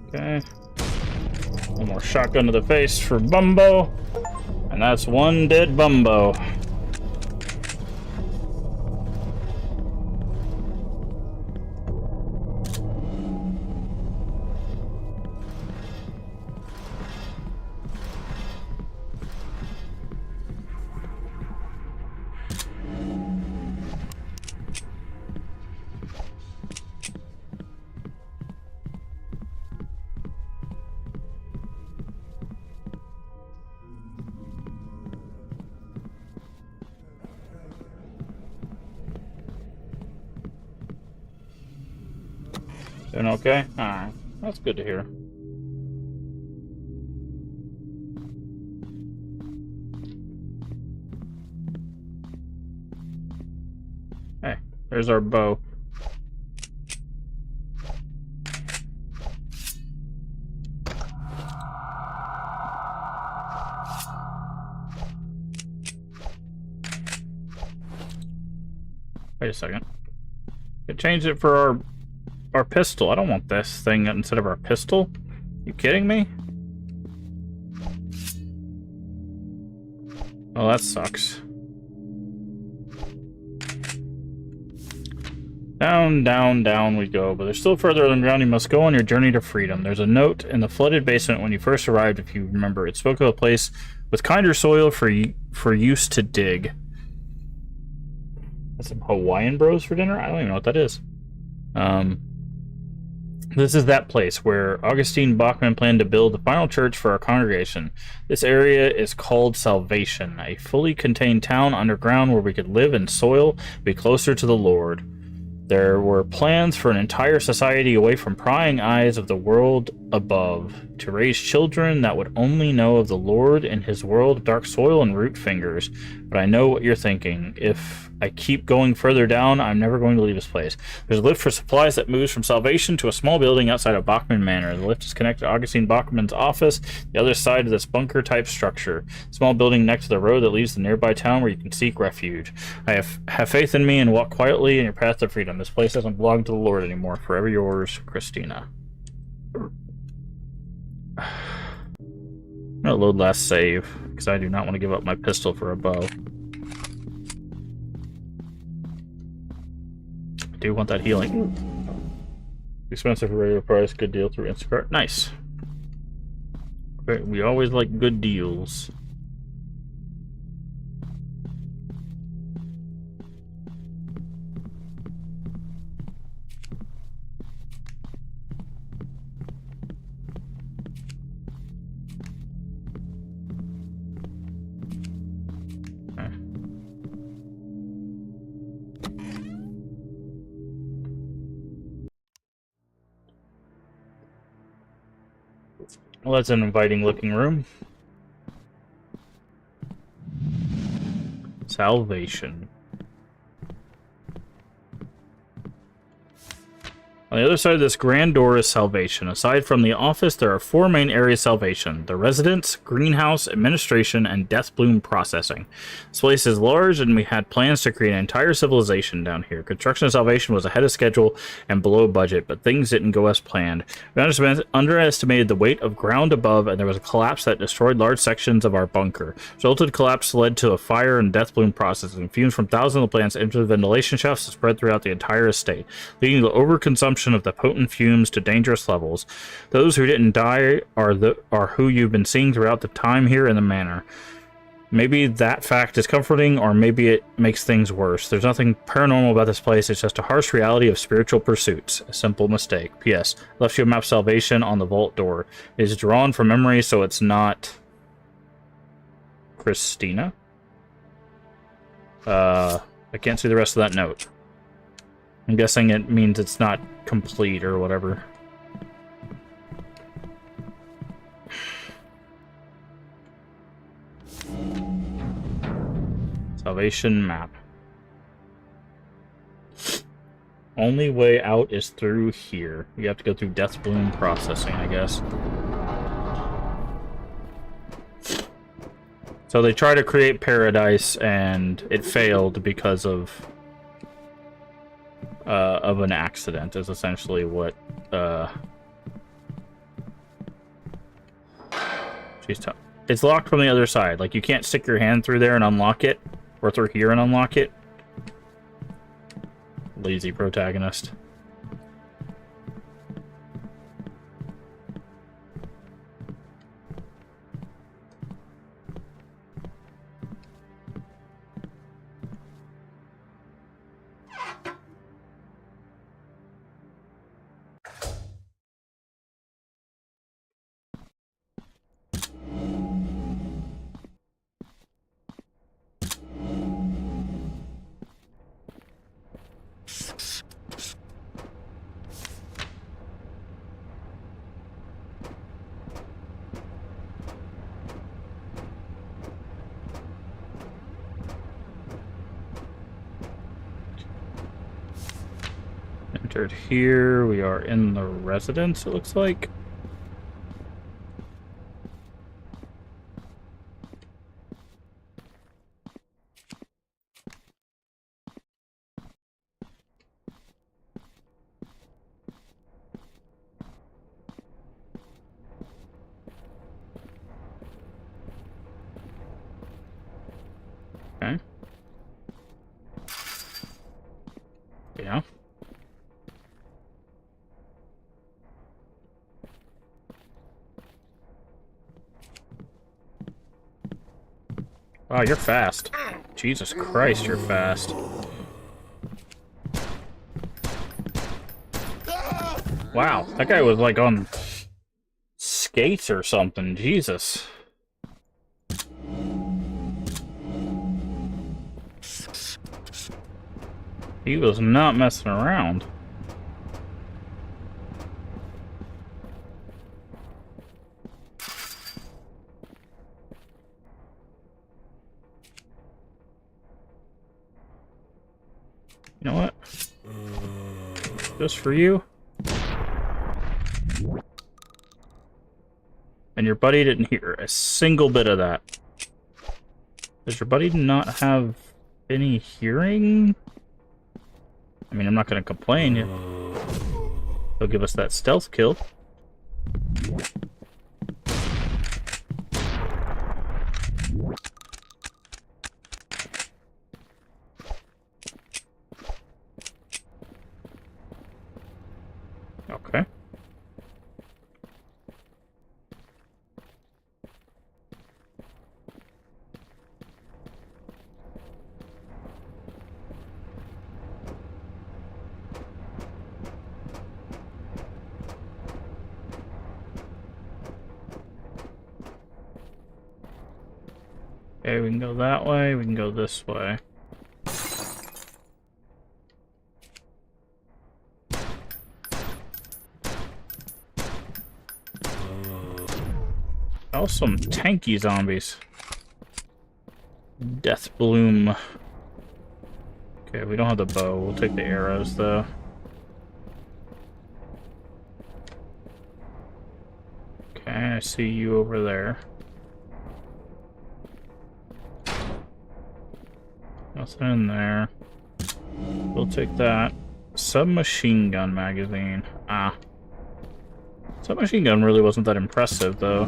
Okay. One more shotgun to the face for Bumbo. And that's one dead Bumbo. Doing okay? Alright. That's good to hear. Hey, there's our bow. Wait a second. It changed it for our pistol. I don't want this thing instead of our pistol. You kidding me? Oh, that sucks. Down, down, down we go. But there's still further underground. You must go on your journey to freedom. There's a note in the flooded basement when you first arrived, if you remember. It spoke of a place with kinder soil for use to dig. That's some Hawaiian bros for dinner? I don't even know what that is. This is that place where Augustine Bachman planned to build the final church for our congregation. This area is called Salvation, a fully contained town underground where we could live in soil, be closer to the Lord. There were plans for an entire society away from prying eyes of the world above, to raise children that would only know of the Lord and his world of dark soil and root fingers. But I know what you're thinking. If I keep going further down, I'm never going to leave this place. There's a lift for supplies that moves from Salvation to a small building outside of Bachman Manor. The lift is connected to Augustine Bachman's office, the other side of this bunker-type structure. Small building next to the road that leads to the nearby town where you can seek refuge. I have faith in me and walk quietly in your path to freedom. This place doesn't belong to the Lord anymore. Forever yours, Christina. I'm gonna load last save, because I do not want to give up my pistol for a bow. I do want that healing. Expensive for regular price, good deal through Instacart. Nice. We always like good deals. Well, that's an inviting looking room. Salvation. On the other side of this grand door is Salvation. Aside from the office, there are 4 main areas of Salvation: the residence, greenhouse, administration, and Deathbloom processing. This place is large, and we had plans to create an entire civilization down here. Construction of Salvation was ahead of schedule and below budget, but things didn't go as planned. We underestimated the weight of ground above, and there was a collapse that destroyed large sections of our bunker. Resultant collapse led to a fire and Deathbloom processing. Fumes from thousands of plants entered the ventilation shafts and spread throughout the entire estate, leading to overconsumption of the potent fumes to dangerous levels. Those who didn't die are who you've been seeing throughout the time here in the manor. Maybe that fact is comforting, or maybe it makes things worse. There's nothing paranormal about this place. It's just a harsh reality of spiritual pursuits. A simple mistake. P.S. Left you a map of Salvation on the vault door. It is drawn from memory, so it's not Christina. I can't see the rest of that note. I'm guessing it means it's not complete or whatever. Salvation map. Only way out is through here. You have to go through Deathbloom processing, I guess. So they try to create paradise, and it failed because of an accident, is essentially what she's telling. It's locked from the other side. Like, you can't stick your hand through there and unlock it, or through here and unlock it. Lazy protagonist. Entered here. We are in the residence, it looks like. Okay. Yeah. Wow, you're fast. Jesus Christ, you're fast. Wow, that guy was like on skates or something. Jesus. He was not messing around. You know what? Just for you. And your buddy didn't hear a single bit of that. Does your buddy not have any hearing? I mean, I'm not going to complain. He'll give us that stealth kill. Okay. Okay, we can go that way, we can go this way. Oh, some tanky zombies. Deathbloom. Okay, we don't have the bow. We'll take the arrows, though. Okay, I see you over there. Nothing in there. We'll take that. Submachine gun magazine. Ah. Submachine gun really wasn't that impressive, though.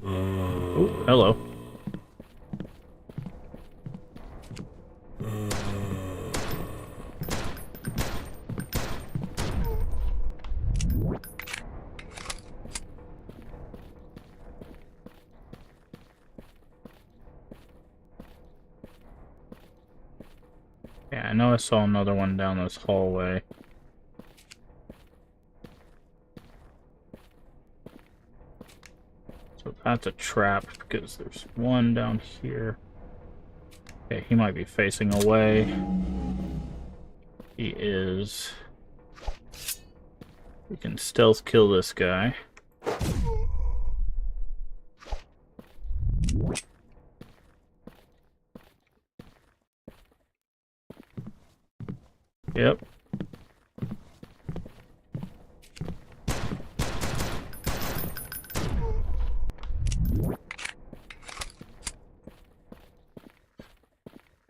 Oh, hello. Yeah, I know I saw another one down this hallway. So that's a trap because there's one down here. Okay, he might be facing away. He is. We can stealth kill this guy. Yep.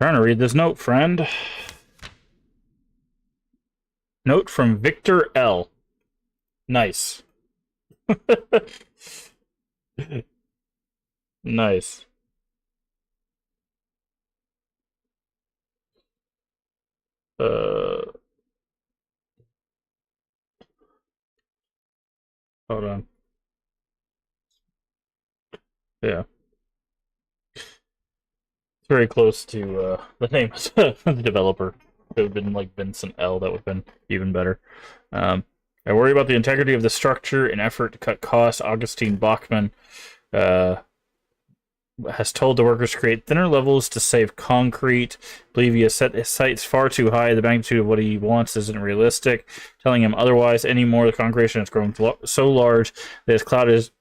Trying to read this note, friend. Note from Victor L. Nice. Nice. Hold on. Yeah. It's very close to the name of the developer. It would have been like Vincent L. That would have been even better. I worry about the integrity of the structure in effort to cut costs. Augustine Bachmann has told the workers to create thinner levels to save concrete. Believe he has set his sights far too high. The magnitude of what he wants isn't realistic. Telling him otherwise anymore, the congregation has grown so large that his cloud is.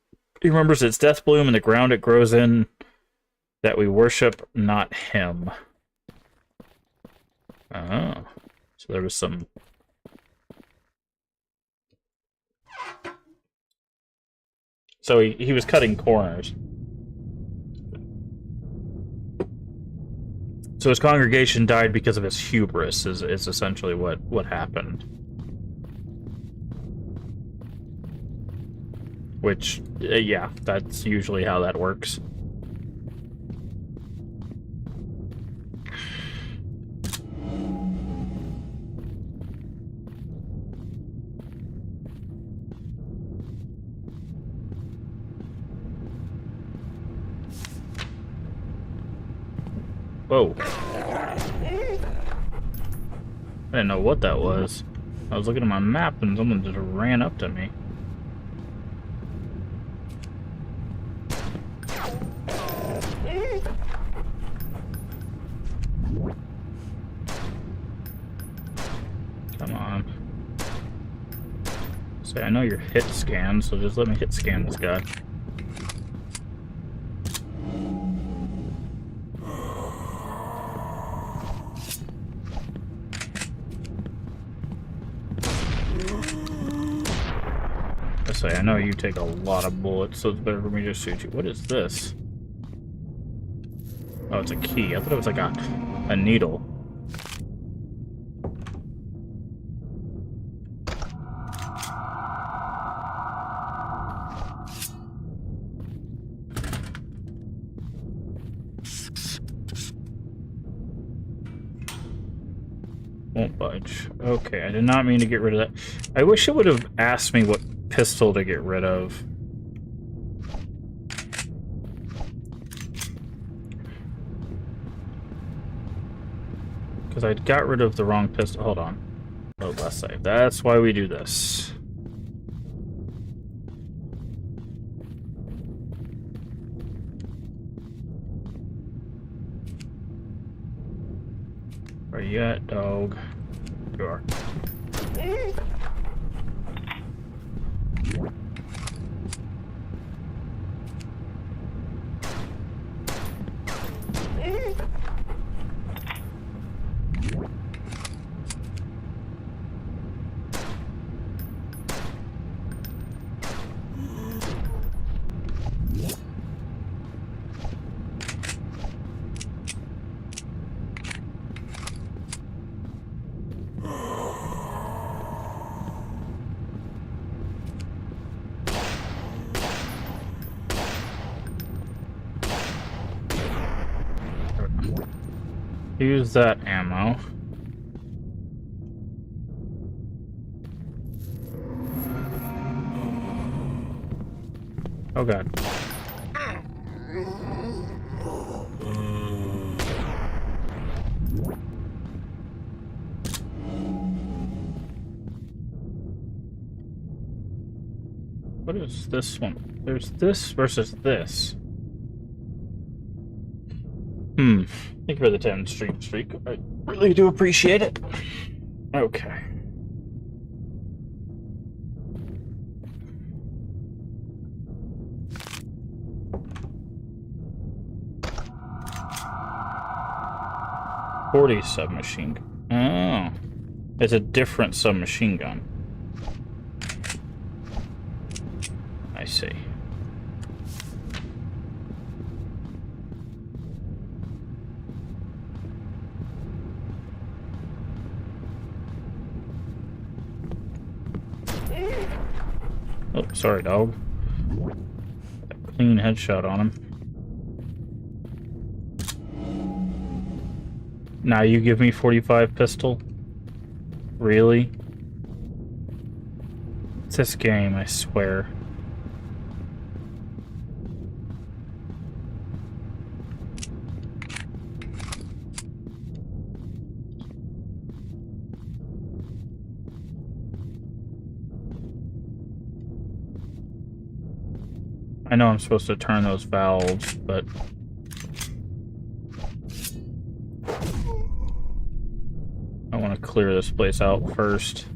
He remembers its Deathbloom and the ground it grows in. That we worship, not him. Oh, so there was some. So he was cutting corners. So his congregation died because of his hubris, is essentially what happened. Which, yeah, that's usually how that works. Whoa. I didn't know what that was. I was looking at my map and someone just ran up to me. Come on. So I know you're hit scan, so just let me hit scan this guy. I know you take a lot of bullets, so it's better for me to shoot you. What is this? Oh, it's a key. I thought it was like a needle. Won't budge. Okay, I did not mean to get rid of that. I wish it would have asked me what pistol to get rid of. Because I got rid of the wrong pistol. Hold on. Oh, last save. That's why we do this. Where you at, dog? You are. Use that ammo. Oh god. What is this one? There's this versus this. Thank you for the 10 streak. I really do appreciate it. Okay. .40 submachine gun. Oh. It's a different submachine gun. I see. Oh, sorry, dog. A clean headshot on him. Now you give me 45 pistol? Really? It's this game, I swear. I know I'm supposed to turn those valves, but... I want to clear this place out first.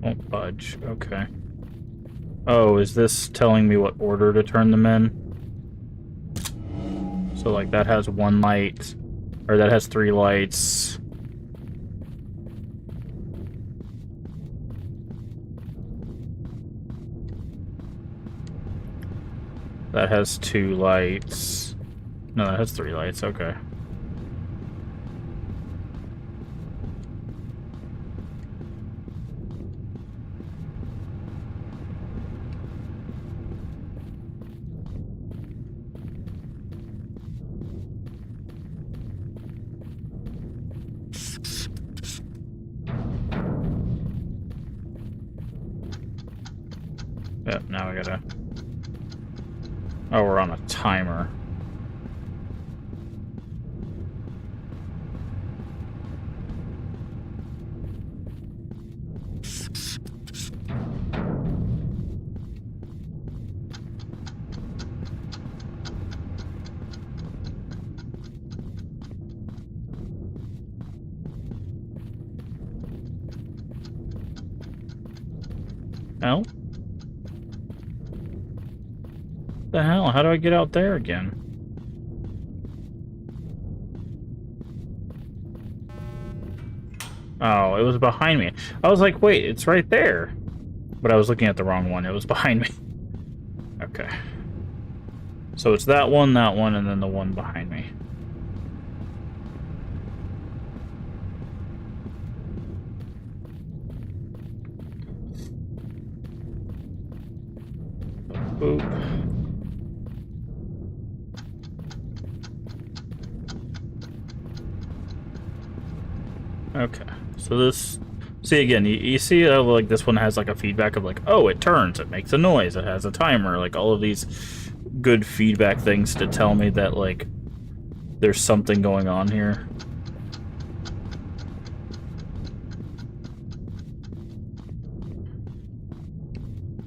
Won't budge, okay. Oh, is this telling me what order to turn them in? So, like, that has 1 light, or that has 3 lights. That has 2 lights. No, that has 3 lights, okay. Yep, now we gotta... Oh, we're on a timer. Hell? The hell? How do I get out there again? Oh, it was behind me. I was like, wait, it's right there. But I was looking at the wrong one. It was behind me. Okay. So it's that one, and then the one behind me. Boop. Okay. So this... See, again, you see like this one has like a feedback of like, oh, it turns, it makes a noise, it has a timer, like all of these good feedback things to tell me that like there's something going on here.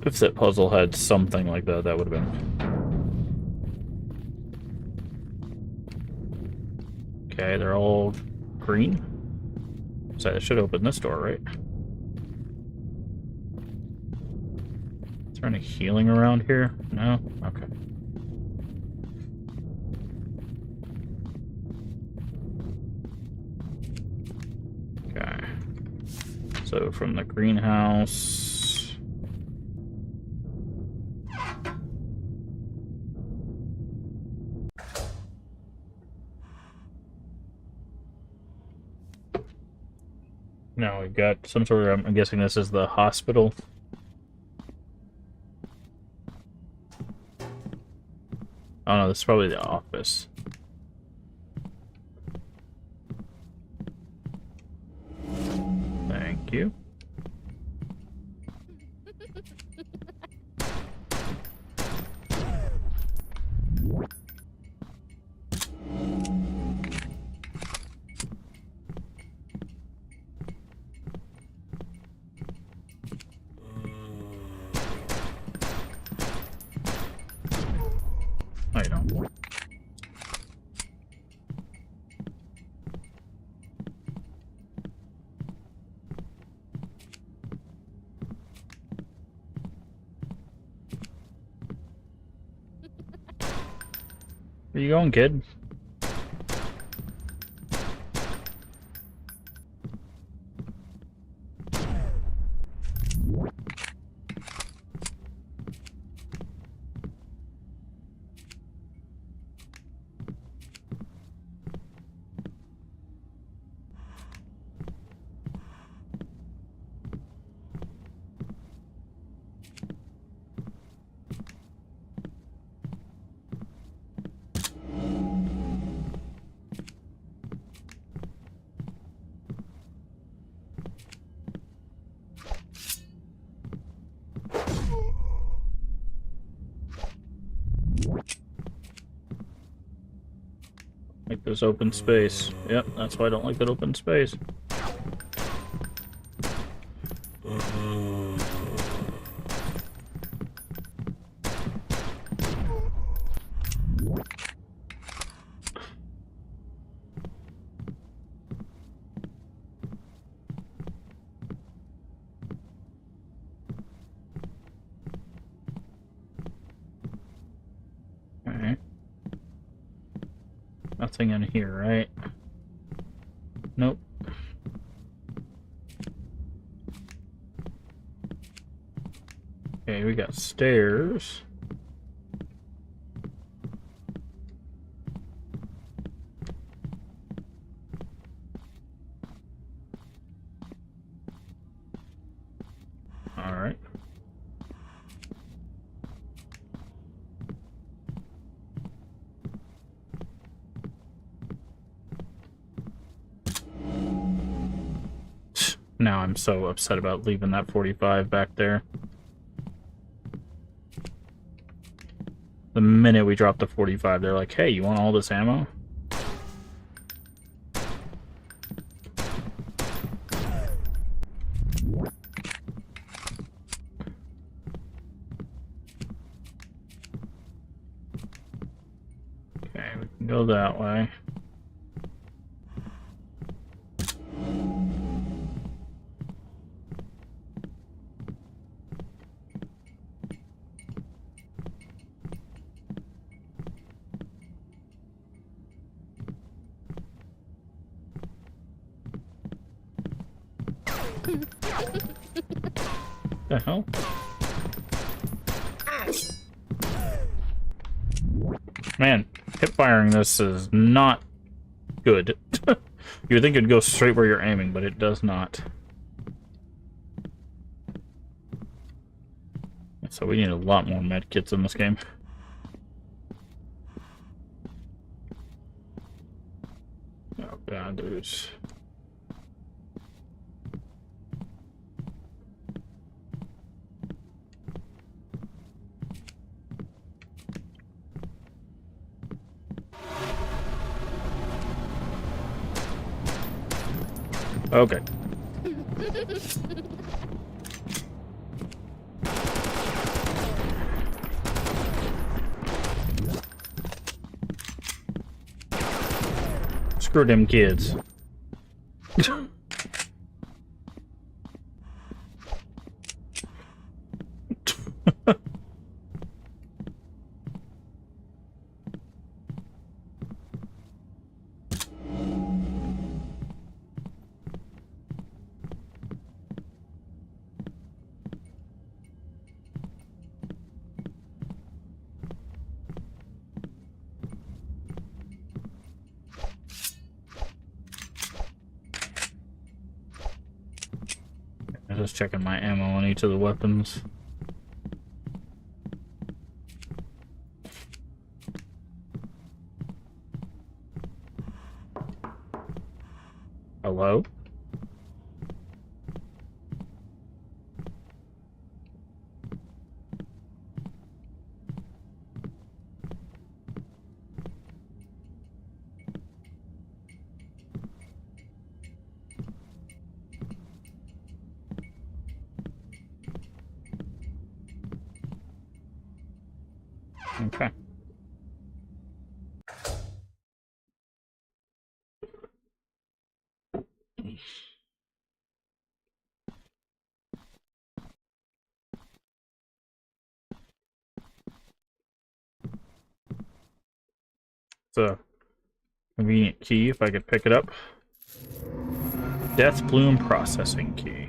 If that puzzle had something like that, that would have been... Okay, they're all green. So I should open this door, right? Is there any healing around here? No? Okay. Okay. So from the greenhouse... Now we've got some sort of... I'm guessing this is the hospital. Oh no, this is probably the office. Thank you. I don't. Where you going, kid? Like this open space. Yep, that's why I don't like that open space. Alright. Nothing in here, right? Nope. Okay, we got stairs. Alright. Now I'm so upset about leaving that 45 back there. The minute we dropped the 45, they're like, hey, you want all this ammo? Okay, we can go that way. The hell? Man, hip firing this is not good. You would think it'd go straight where you're aiming, but it does not. So we need a lot more med kits in this game. Oh god, dude. Okay. Screw them kids. I'm just checking my ammo on each of the weapons. Hello? Okay. It's a convenient key if I could pick it up. Deathbloom processing key.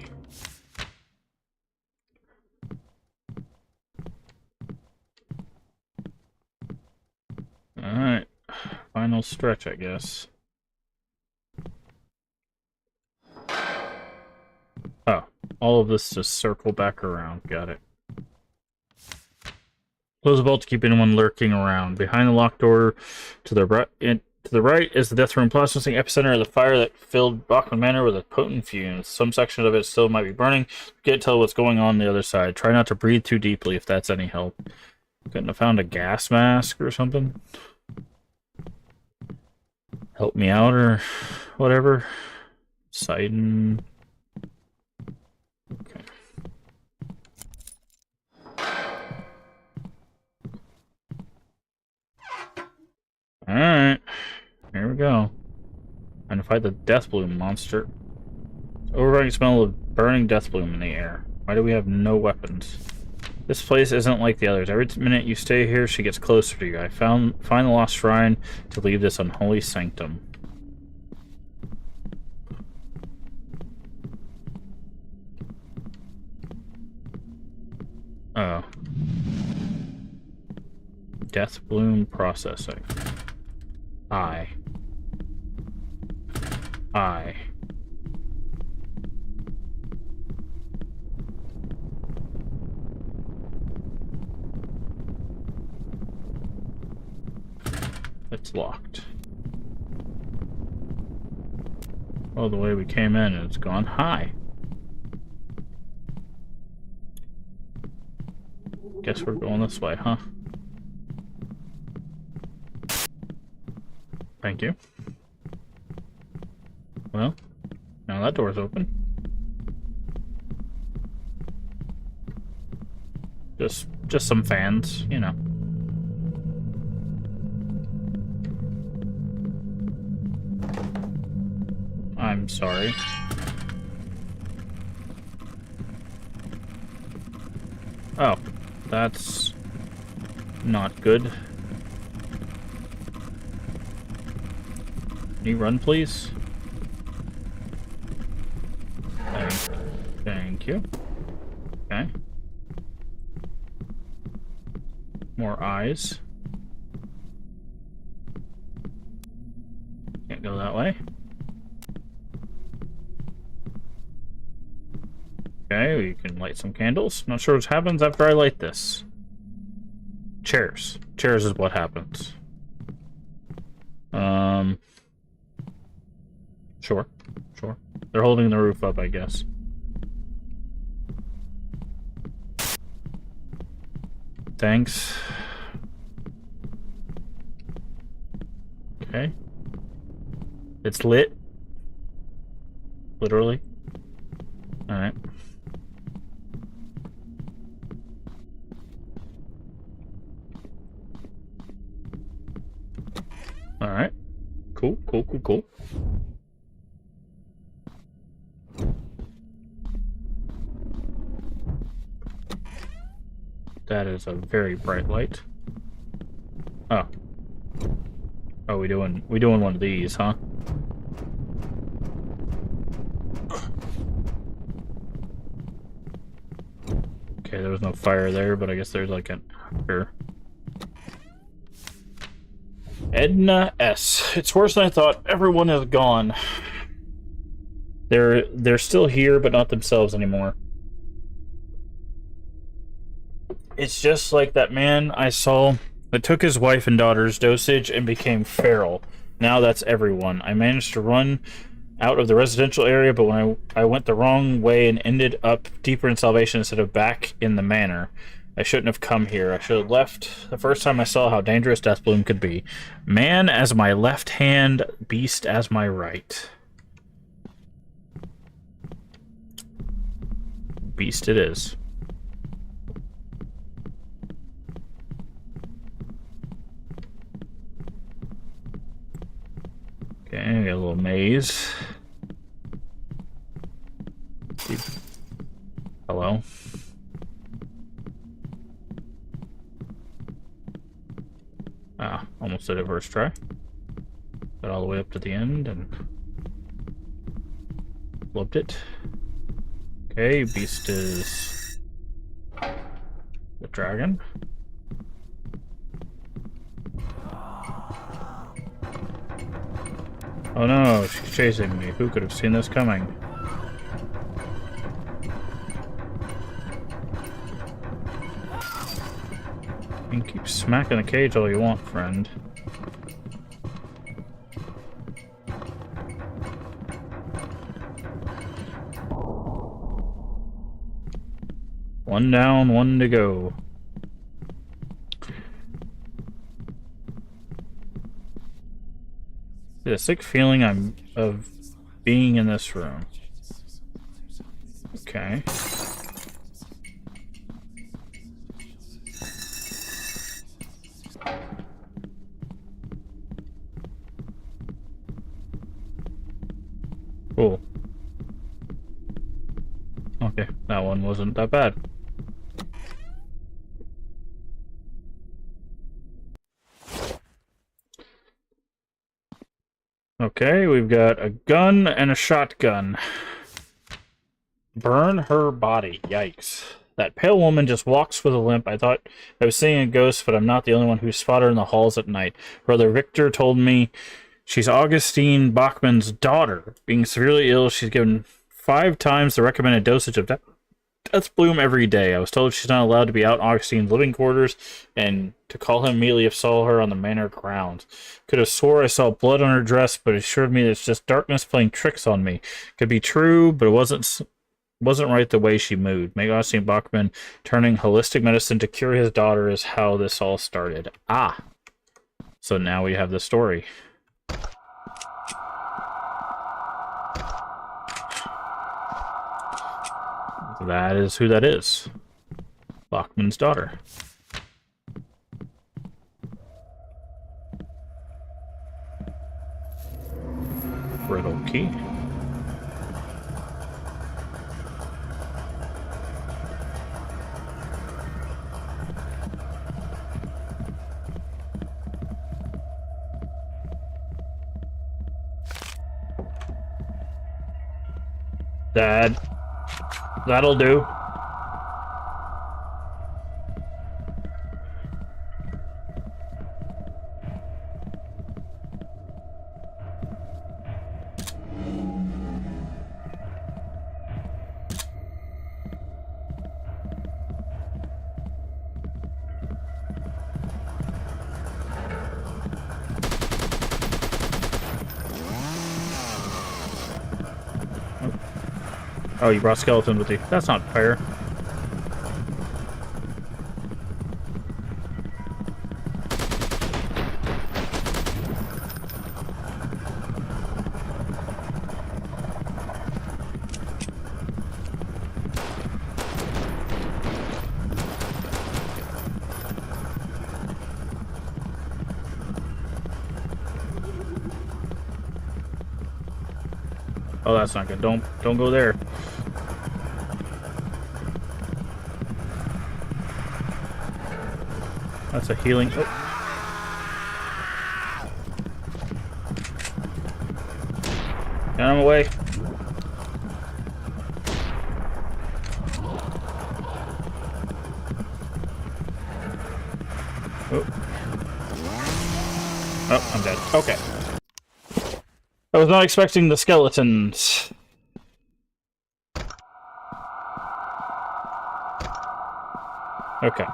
Alright. Final stretch, I guess. Oh, all of this just circle back around. Got it. Close the vault to keep anyone lurking around. Behind the locked door to the right is the death room processing epicenter of the fire that filled Bachman Manor with a potent fumes. Some section of it still might be burning. Can't tell what's going on the other side. Try not to breathe too deeply if that's any help. Couldn't have found a gas mask or something? Help me out or whatever. Sidon. Okay. Alright. Here we go. And fight the Deathbloom monster. Overriding smell of burning Deathbloom in the air. Why do we have no weapons? This place isn't like the others. Every minute you stay here, she gets closer to you. I find the lost shrine to leave this unholy sanctum. Oh. Deathbloom processing. I. It's locked. Oh, the way we came in, it's gone. Hi. Guess we're going this way, huh? Thank you. Well, now that door's open. Just some fans, you know. I'm sorry. Oh, that's not good. Can you run, please? There. Thank you. Okay. More eyes. Can't go that way. Okay, we can light some candles. Not sure what happens after I light this. Chairs. Chairs is what happens. Sure. Sure. They're holding the roof up, I guess. Thanks. Okay. It's lit. Literally. Alright. Alright. Cool, cool, cool, cool. That is a very bright light. Oh. Oh, we doing one of these, huh? Okay, there was no fire there, but I guess there's like an... Sure. Edna S. It's worse than I thought. Everyone is gone. They're still here, but not themselves anymore. It's just like that man I saw that took his wife and daughter's dosage and became feral. Now that's everyone. I managed to run out of the residential area, but when I went the wrong way and ended up deeper in Salvation instead of back in the manor. I shouldn't have come here. I should have left the first time I saw how dangerous Deathbloom could be. Man as my left hand, beast as my right. Beast it is. Okay, we got a little maze. Hello. Ah, almost did it first try. Got all the way up to the end and flipped it. Okay, beast is the dragon. Oh no, she's chasing me. Who could have seen this coming? You can keep smacking the cage all you want, friend. One down, one to go. The sick feeling of being in this room. Okay. Cool. Okay, that one wasn't that bad. Okay, we've got a gun and a shotgun. Burn her body. Yikes. That pale woman just walks with a limp. I thought I was seeing a ghost, but I'm not the only one who spotted her in the halls at night. Brother Victor told me she's Augustine Bachman's daughter. Being severely ill, she's given 5 times the recommended dosage of Deathbloom every day. I was told she's not allowed to be out in Augustine's living quarters and to call him immediately if saw her on the manor grounds. Could have swore I saw blood on her dress, but assured me that it's just darkness playing tricks on me. Could be true, but it wasn't right the way she moved. Maybe Augustine Bachman turning holistic medicine to cure his daughter is how this all started. Ah. So now we have the story. That is who that is. Bachman's daughter. Riddle key. Dad. That'll do. Oh, you brought skeletons with you. That's not fair. Oh, that's not good. Don't go there. That's a healing. Oh. Get him away. Oh. Oh, I'm dead. Okay. I was not expecting the skeletons. Okay.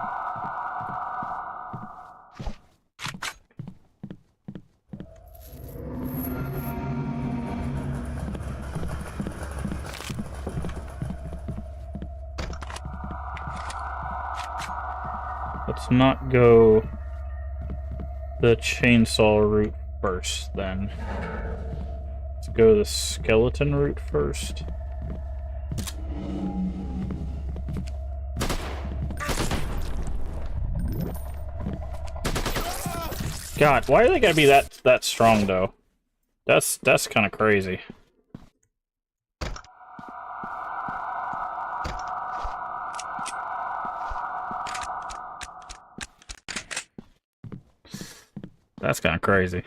Let's not go the chainsaw route first, then. Let's go the skeleton route first. God, why are they gotta be that strong, though? That's kind of crazy. That's kind of crazy.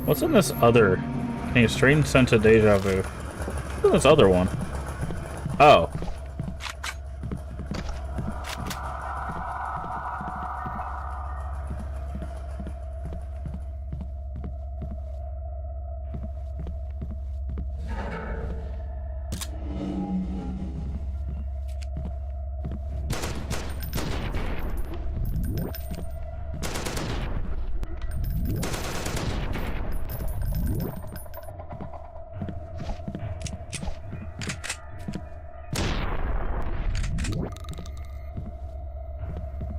What's in this other? Can you strange sense of deja vu? What's in this other one? Oh.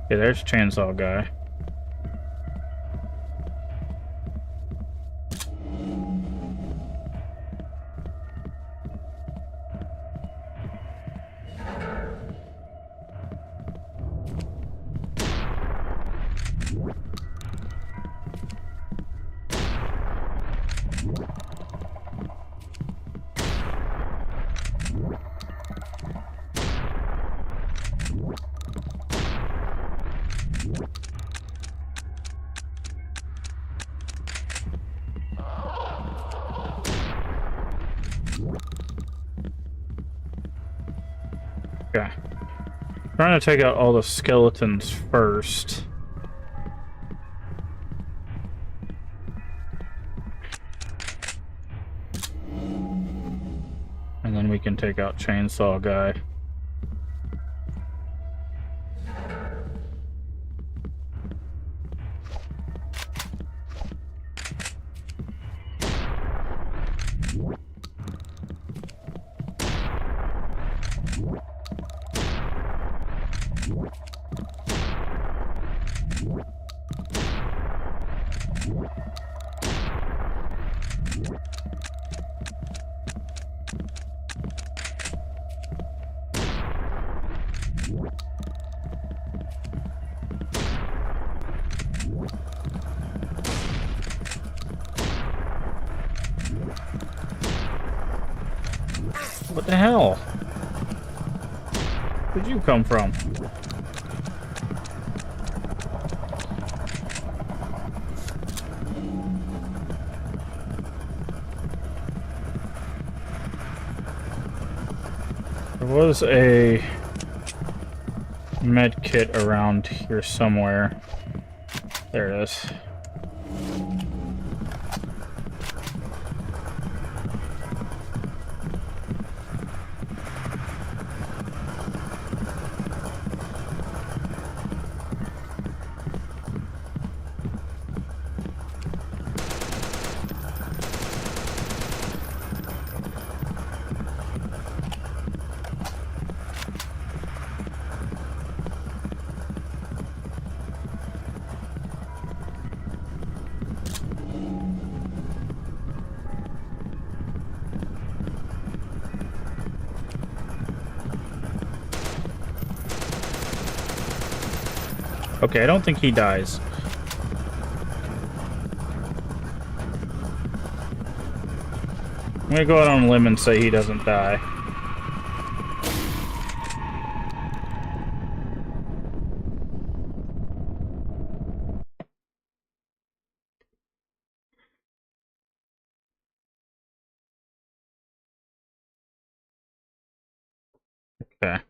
Okay, there's Chainsaw Guy. Okay. Trying to take out all the skeletons first. And then we can take out Chainsaw Guy. What the hell? Where'd you come from? There was a med kit around here somewhere. There it is. Okay, I don't think he dies. I'm gonna go out on a limb and say he doesn't die. Okay.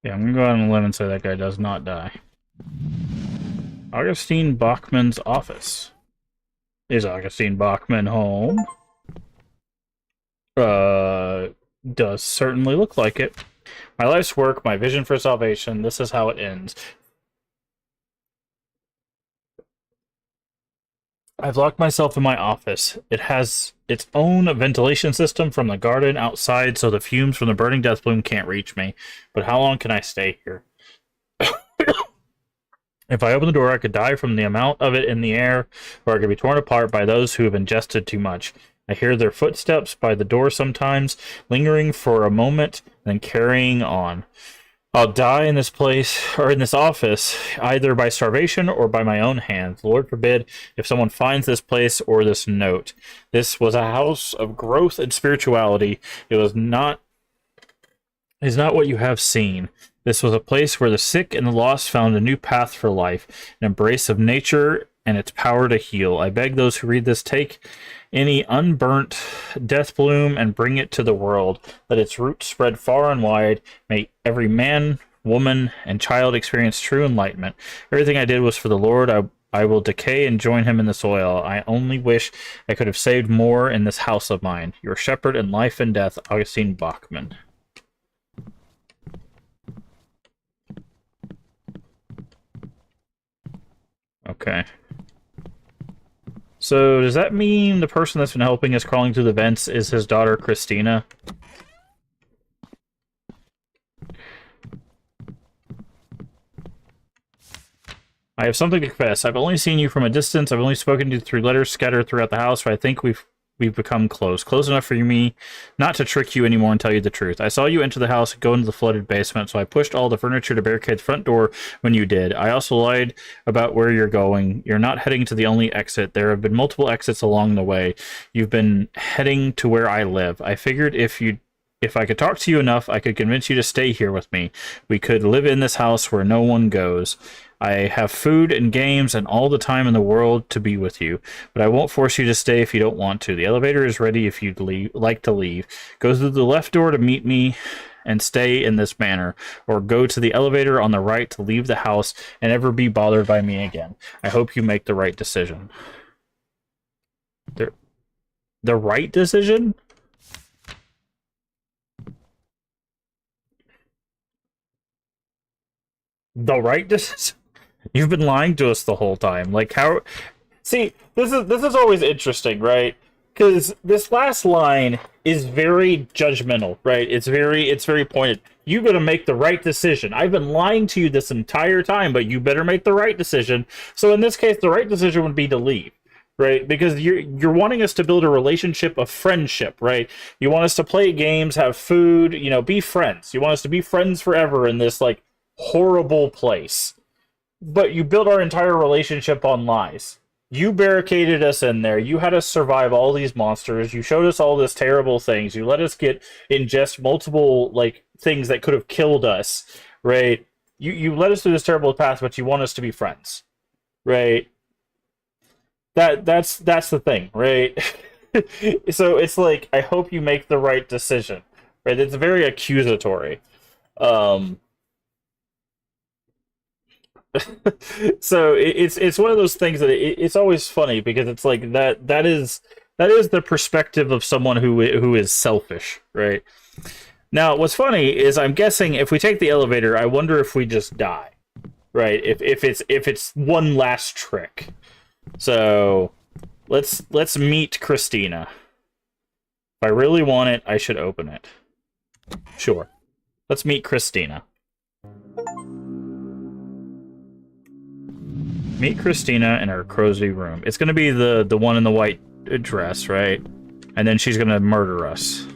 Yeah, I'm gonna go out on a limb and say that guy does not die. Augustine Bachman's office. Is Augustine Bachman home? Does certainly look like it. My life's work, my vision for salvation, this is how it ends. I've locked myself in my office. It has its own ventilation system from the garden outside, so the fumes from the burning Deathbloom can't reach me. But how long can I stay here? If I open the door, I could die from the amount of it in the air, or I could be torn apart by those who have ingested too much. I hear their footsteps by the door sometimes, lingering for a moment, then carrying on. I'll die in this place, or in this office, either by starvation or by my own hands. Lord forbid if someone finds this place or this note. This was a house of growth and spirituality. It was not is not what you have seen. This was a place where the sick and the lost found a new path for life, an embrace of nature and its power to heal. I beg those who read this, take any unburnt Deathbloom and bring it to the world. Let its roots spread far and wide. May every man, woman, and child experience true enlightenment. Everything I did was for the Lord. I will decay and join him in the soil. I only wish I could have saved more in this house of mine. Your shepherd in life and death, Augustine Bachman. Okay. So, does that mean the person that's been helping us crawling through the vents is his daughter, Christina? I have something to confess. I've only seen you from a distance. I've only spoken to you through letters scattered throughout the house, but I think we've become close. Close enough for me not to trick you anymore and tell you the truth. I saw you enter the house and go into the flooded basement, so I pushed all the furniture to barricade the front door when you did. I also lied about where you're going. You're not heading to the only exit. There have been multiple exits along the way. You've been heading to where I live. I figured if I could talk to you enough, I could convince you to stay here with me. We could live in this house where no one goes. I have food and games and all the time in the world to be with you, but I won't force you to stay if you don't want to. The elevator is ready if you'd like to leave. Go through the left door to meet me and stay in this manner, or go to the elevator on the right to leave the house and never be bothered by me again. I hope you make the right decision. The right decision? The right decision? You've been lying to us the whole time. Like, how? See, this is always interesting, right? Because this last line is very judgmental, right? It's very pointed. You got to make the right decision. I've been lying to you this entire time, but you better make the right decision. So in this case, the right decision would be to leave, right? Because you're wanting us to build a relationship of friendship, right? You want us to play games, have food, be friends. You want us to be friends forever in this like horrible place. But you built our entire relationship on lies. You barricaded us in there. You had us survive all these monsters. You showed us all these terrible things. You let us ingest multiple like things that could have killed us, right? You led us through this terrible path, but you want us to be friends, right? That's the thing, right? So it's like, I hope you make the right decision, right? It's very accusatory. Um, so it's one of those things that it's always funny because it's like that is the perspective of someone who is selfish, right? Now, what's funny is I'm guessing if we take the elevator, I wonder if we just die, right? If it's one last trick. So let's meet Christina. If I really want it, I should open it. Sure. Let's meet Christina. Meet Christina in her cozy room. It's gonna be the one in the white dress, right? And then she's gonna murder us.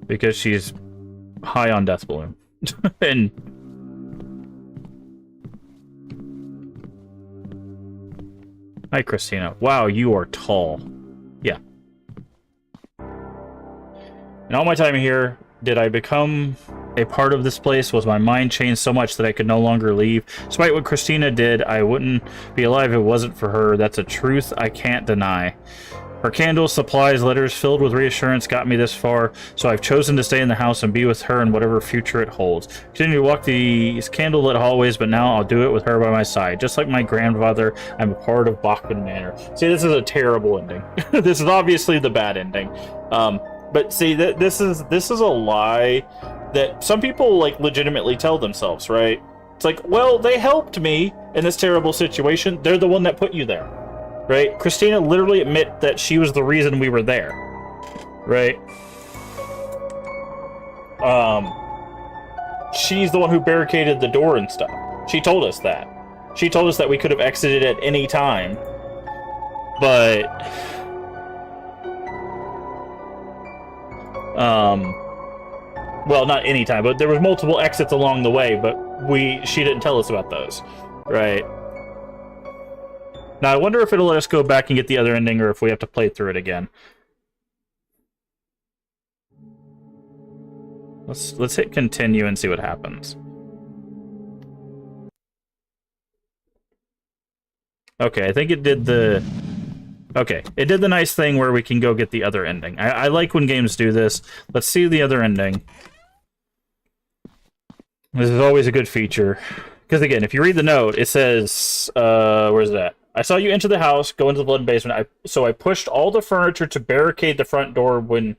Because she's high on Deathbloom. And hi, Christina. Wow, you are tall. Yeah. In all my time here, did I become a part of this place? Was my mind changed so much that I could no longer leave? Despite what Christina did, I wouldn't be alive if it wasn't for her. That's a truth I can't deny. Her candles, supplies, letters filled with reassurance got me this far, so I've chosen to stay in the house and be with her in whatever future it holds. Continue to walk these candlelit hallways, but now I'll do it with her by my side. Just like my grandfather, I'm a part of Bachman Manor. See, this is a terrible ending. This is obviously the bad ending. But see, this is a lie that some people like legitimately tell themselves, right? It's like, well, they helped me in this terrible situation. They're the one that put you there, right? Christina literally admit that she was the reason we were there, right? She's the one who barricaded the door and stuff. She told us that. She told us that we could have exited at any time, but well, not any time, but there was multiple exits along the way, but she didn't tell us about those, right? Now I wonder if it'll let us go back and get the other ending, or if we have to play through it again. Let's hit continue and see what happens. Okay, I think it did the... Okay, it did the nice thing where we can go get the other ending. I like when games do this. Let's see the other ending. This is always a good feature. Because again, if you read the note, it says... where's that? I saw you enter the house, go into the blood basement, so I pushed all the furniture to barricade the front door when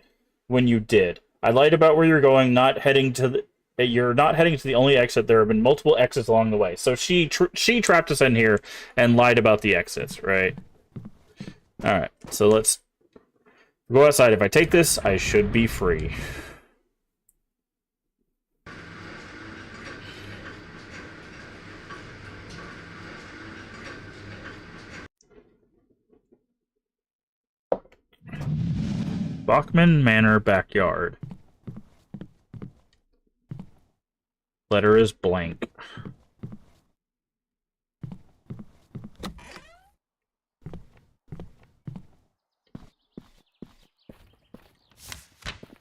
you did. I lied about where you're going, not heading to the... You're not heading to the only exit. There have been multiple exits along the way. So she trapped us in here and lied about the exits, right? Alright, so let's go outside. If I take this, I should be free. Bachman Manor backyard. Letter is blank.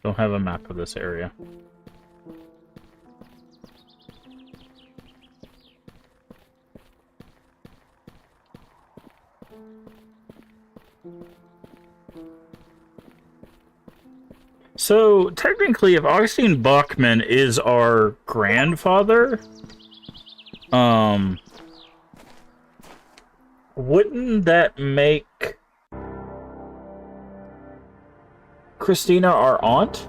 Don't have a map of this area. So, technically, if Augustine Bachman is our grandfather, wouldn't that make Christina our aunt?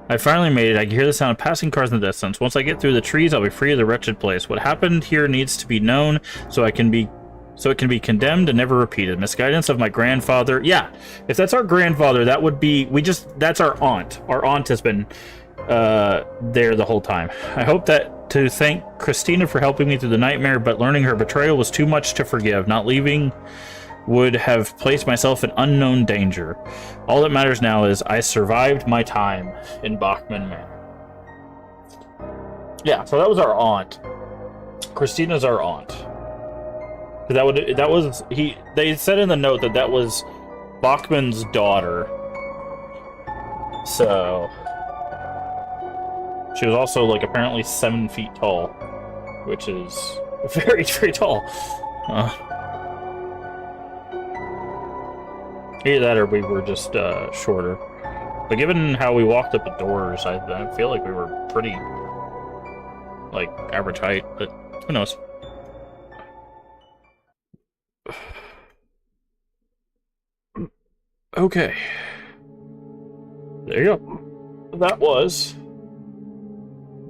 I finally made it. I can hear the sound of passing cars in the distance. Once I get through the trees, I'll be free of the wretched place. What happened here needs to be known so it can be condemned and never repeated. Misguidance of my grandfather. Yeah, if that's our grandfather, that would be... That's our aunt. Our aunt has been there the whole time. I hope that to thank Christina for helping me through the nightmare, but learning her betrayal was too much to forgive. Not leaving would have placed myself in unknown danger. All that matters now is I survived my time in Bachman Manor. Yeah, so that was our aunt. Christina's our aunt. They said in the note that was Bachman's daughter. So she was also like apparently 7 feet tall, which is very, very tall. Either that or we were just shorter. But given how we walked up the doors, I feel like we were pretty, like, average height, but who knows? Okay. There you go. That was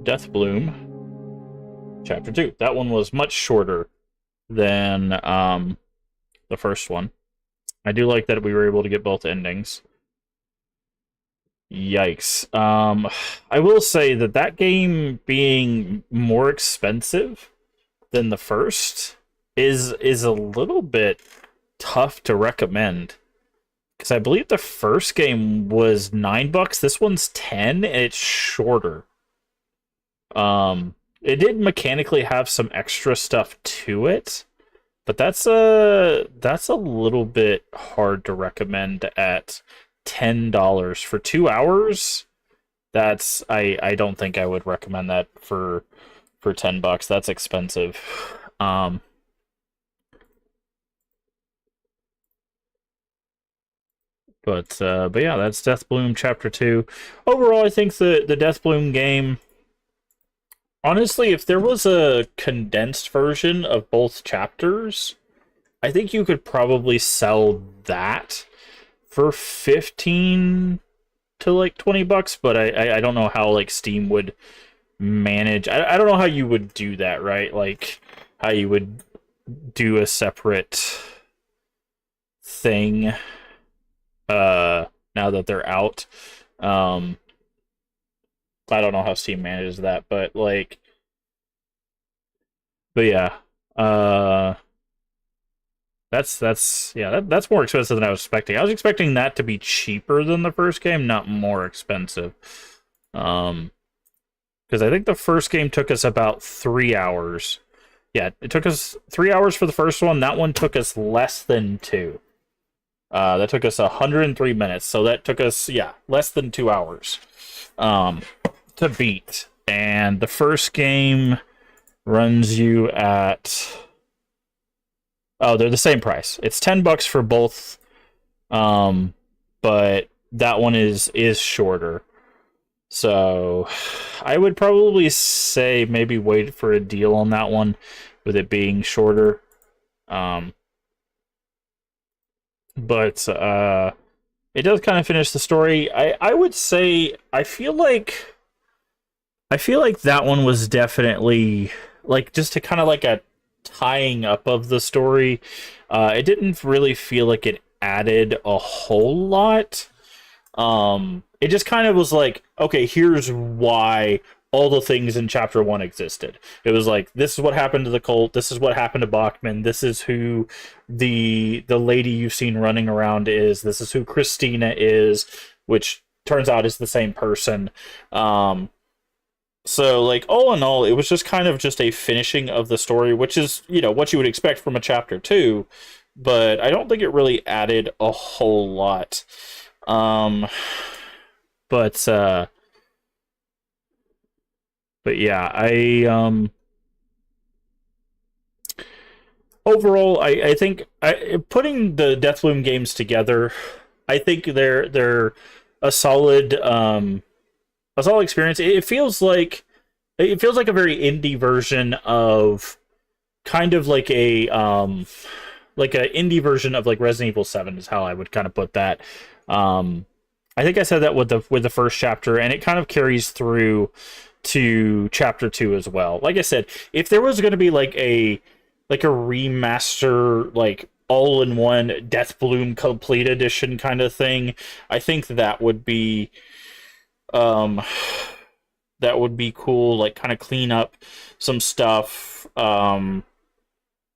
Deathbloom, Chapter 2. That one was much shorter than the first one. I do like that we were able to get both endings. Yikes. I will say that that game being more expensive than the first is a little bit tough to recommend. Because I believe the first game was $9. This one's 10, and it's shorter. It did mechanically have some extra stuff to it, but that's a little bit hard to recommend at $10 for 2 hours. That's I don't think I would recommend that for $10. That's expensive. But yeah, that's Deathbloom Chapter 2. Overall, I think the Deathbloom game, honestly, if there was a condensed version of both chapters, I think you could probably sell that for 15 to like $20, but I don't know how like Steam would manage. I don't know how you would do that, right? Like how you would do a separate thing now that they're out. I don't know how Steam manages that, but like, but yeah, that's more expensive than I was expecting. I was expecting that to be cheaper than the first game, not more expensive. Because I think the first game took us about 3 hours. Yeah, it took us 3 hours for the first one. That one took us less than 2. That took us 103 minutes. So that took us, yeah, less than 2 hours to beat. And the first game runs you at... Oh, they're the same price. It's $10 for both, but that one is shorter. So I would probably say maybe wait for a deal on that one with it being shorter. But it does kind of finish the story. I would say I feel like that one was definitely like just to kind of like a tying up of the story. It didn't really feel like it added a whole lot. It just kind of was like, okay, here's why all the things in chapter 1 existed. It was like, this is what happened to the cult, this is what happened to Bachman, this is who the lady you've seen running around is, this is who Christina is, which turns out is the same person. So, like, all in all, it was just kind of just a finishing of the story, which is, you know, what you would expect from a chapter 2, but I don't think it really added a whole lot. But yeah, overall, I think putting the Deathbloom games together, I think they're a solid experience. It feels like a very indie version of kind of like a indie version of like Resident Evil 7 is how I would kind of put that. I think I said that with the first chapter, and it kind of carries through to chapter 2 as well. Like I said, if there was going to be like a remaster, like all-in-one Deathbloom complete edition kind of thing, I think that would be cool. Like kind of clean up some stuff.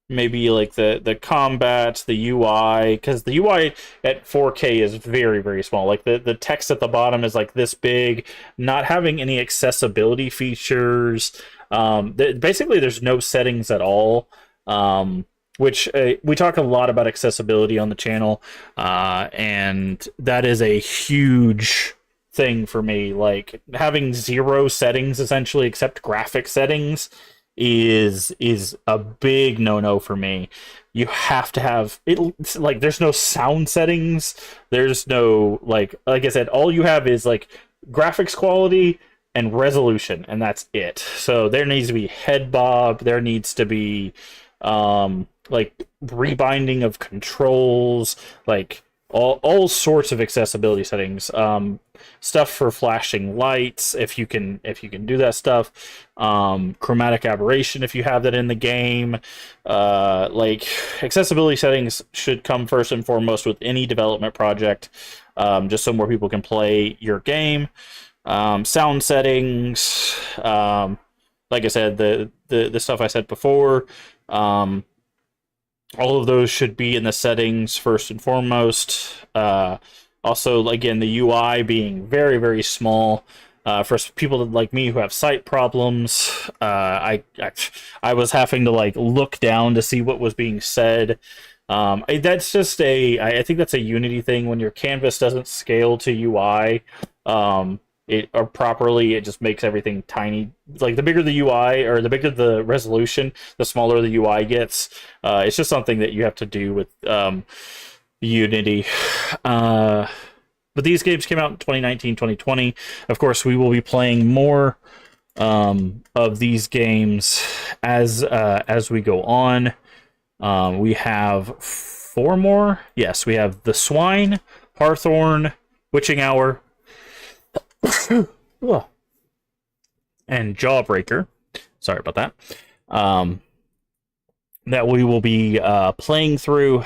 Maybe like the combat, the UI, because the UI at 4K is very, very small. Like the text at the bottom is like this big, not having any accessibility features. Basically, there's no settings at all, which we talk a lot about accessibility on the channel, and that is a huge thing for me. Like having 0 settings essentially, except graphic settings, is a big no-no for me. You have to have it, like there's no sound settings, there's no like I said, all you have is like graphics quality and resolution, and that's it. So there needs to be head bob, there needs to be like rebinding of controls, like all sorts of accessibility settings. Stuff for flashing lights, if you can do that stuff. Chromatic aberration, if you have that in the game. Like accessibility settings should come first and foremost with any development project, just so more people can play your game. Sound settings, like I said, the stuff I said before. Um, all of those should be in the settings first and foremost. Also, again, the UI being very, very small. For people like me who have sight problems, I was having to like look down to see what was being said. That's just I think that's a Unity thing. When your canvas doesn't scale to UI, it or properly, it just makes everything tiny. Like the bigger the UI or the bigger the resolution, the smaller the UI gets. It's just something that you have to do with Unity. But these games came out in 2019, 2020. Of course, we will be playing more of these games as we go on. We have four more. Yes, we have The Swine, Hawthorne, Witching Hour, and Jawbreaker. Sorry about that. That we will be playing through.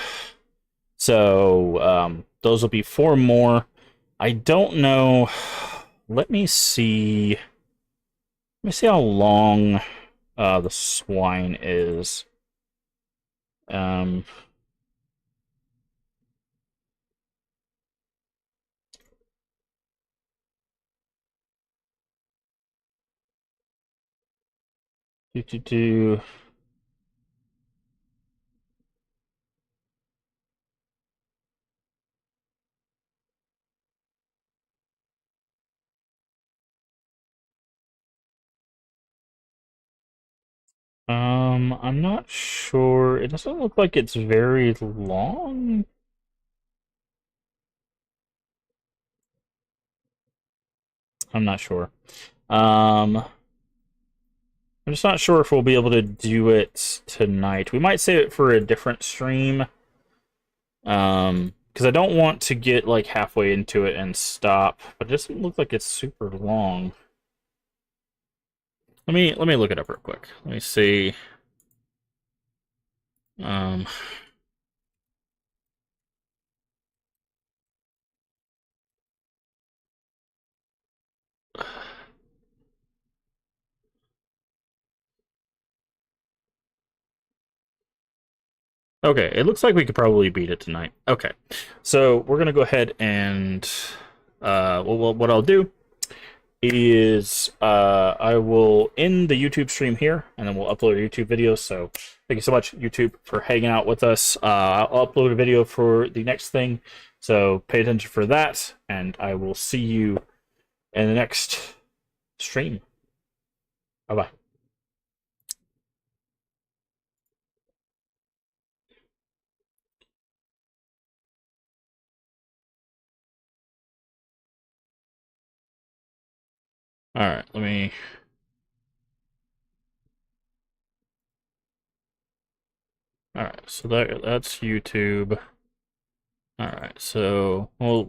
So those will be four more. I don't know. Let me see. Let me see how long The Swine is. Um, do, do, do. I'm not sure. It doesn't look like it's very long. I'm not sure. Um, I'm just not sure if we'll be able to do it tonight. We might save it for a different stream. Because I don't want to get like halfway into it and stop. But it doesn't look like it's super long. Let me look it up real quick. Let me see. Um, okay, it looks like we could probably beat it tonight. Okay, so we're gonna go ahead and what I'll do is I will end the YouTube stream here, and then we'll upload a YouTube video. So thank you so much, YouTube, for hanging out with us. I'll upload a video for the next thing, so pay attention for that, and I will see you in the next stream. Bye bye. All right, let me. All right, so that's YouTube. All right, so we'll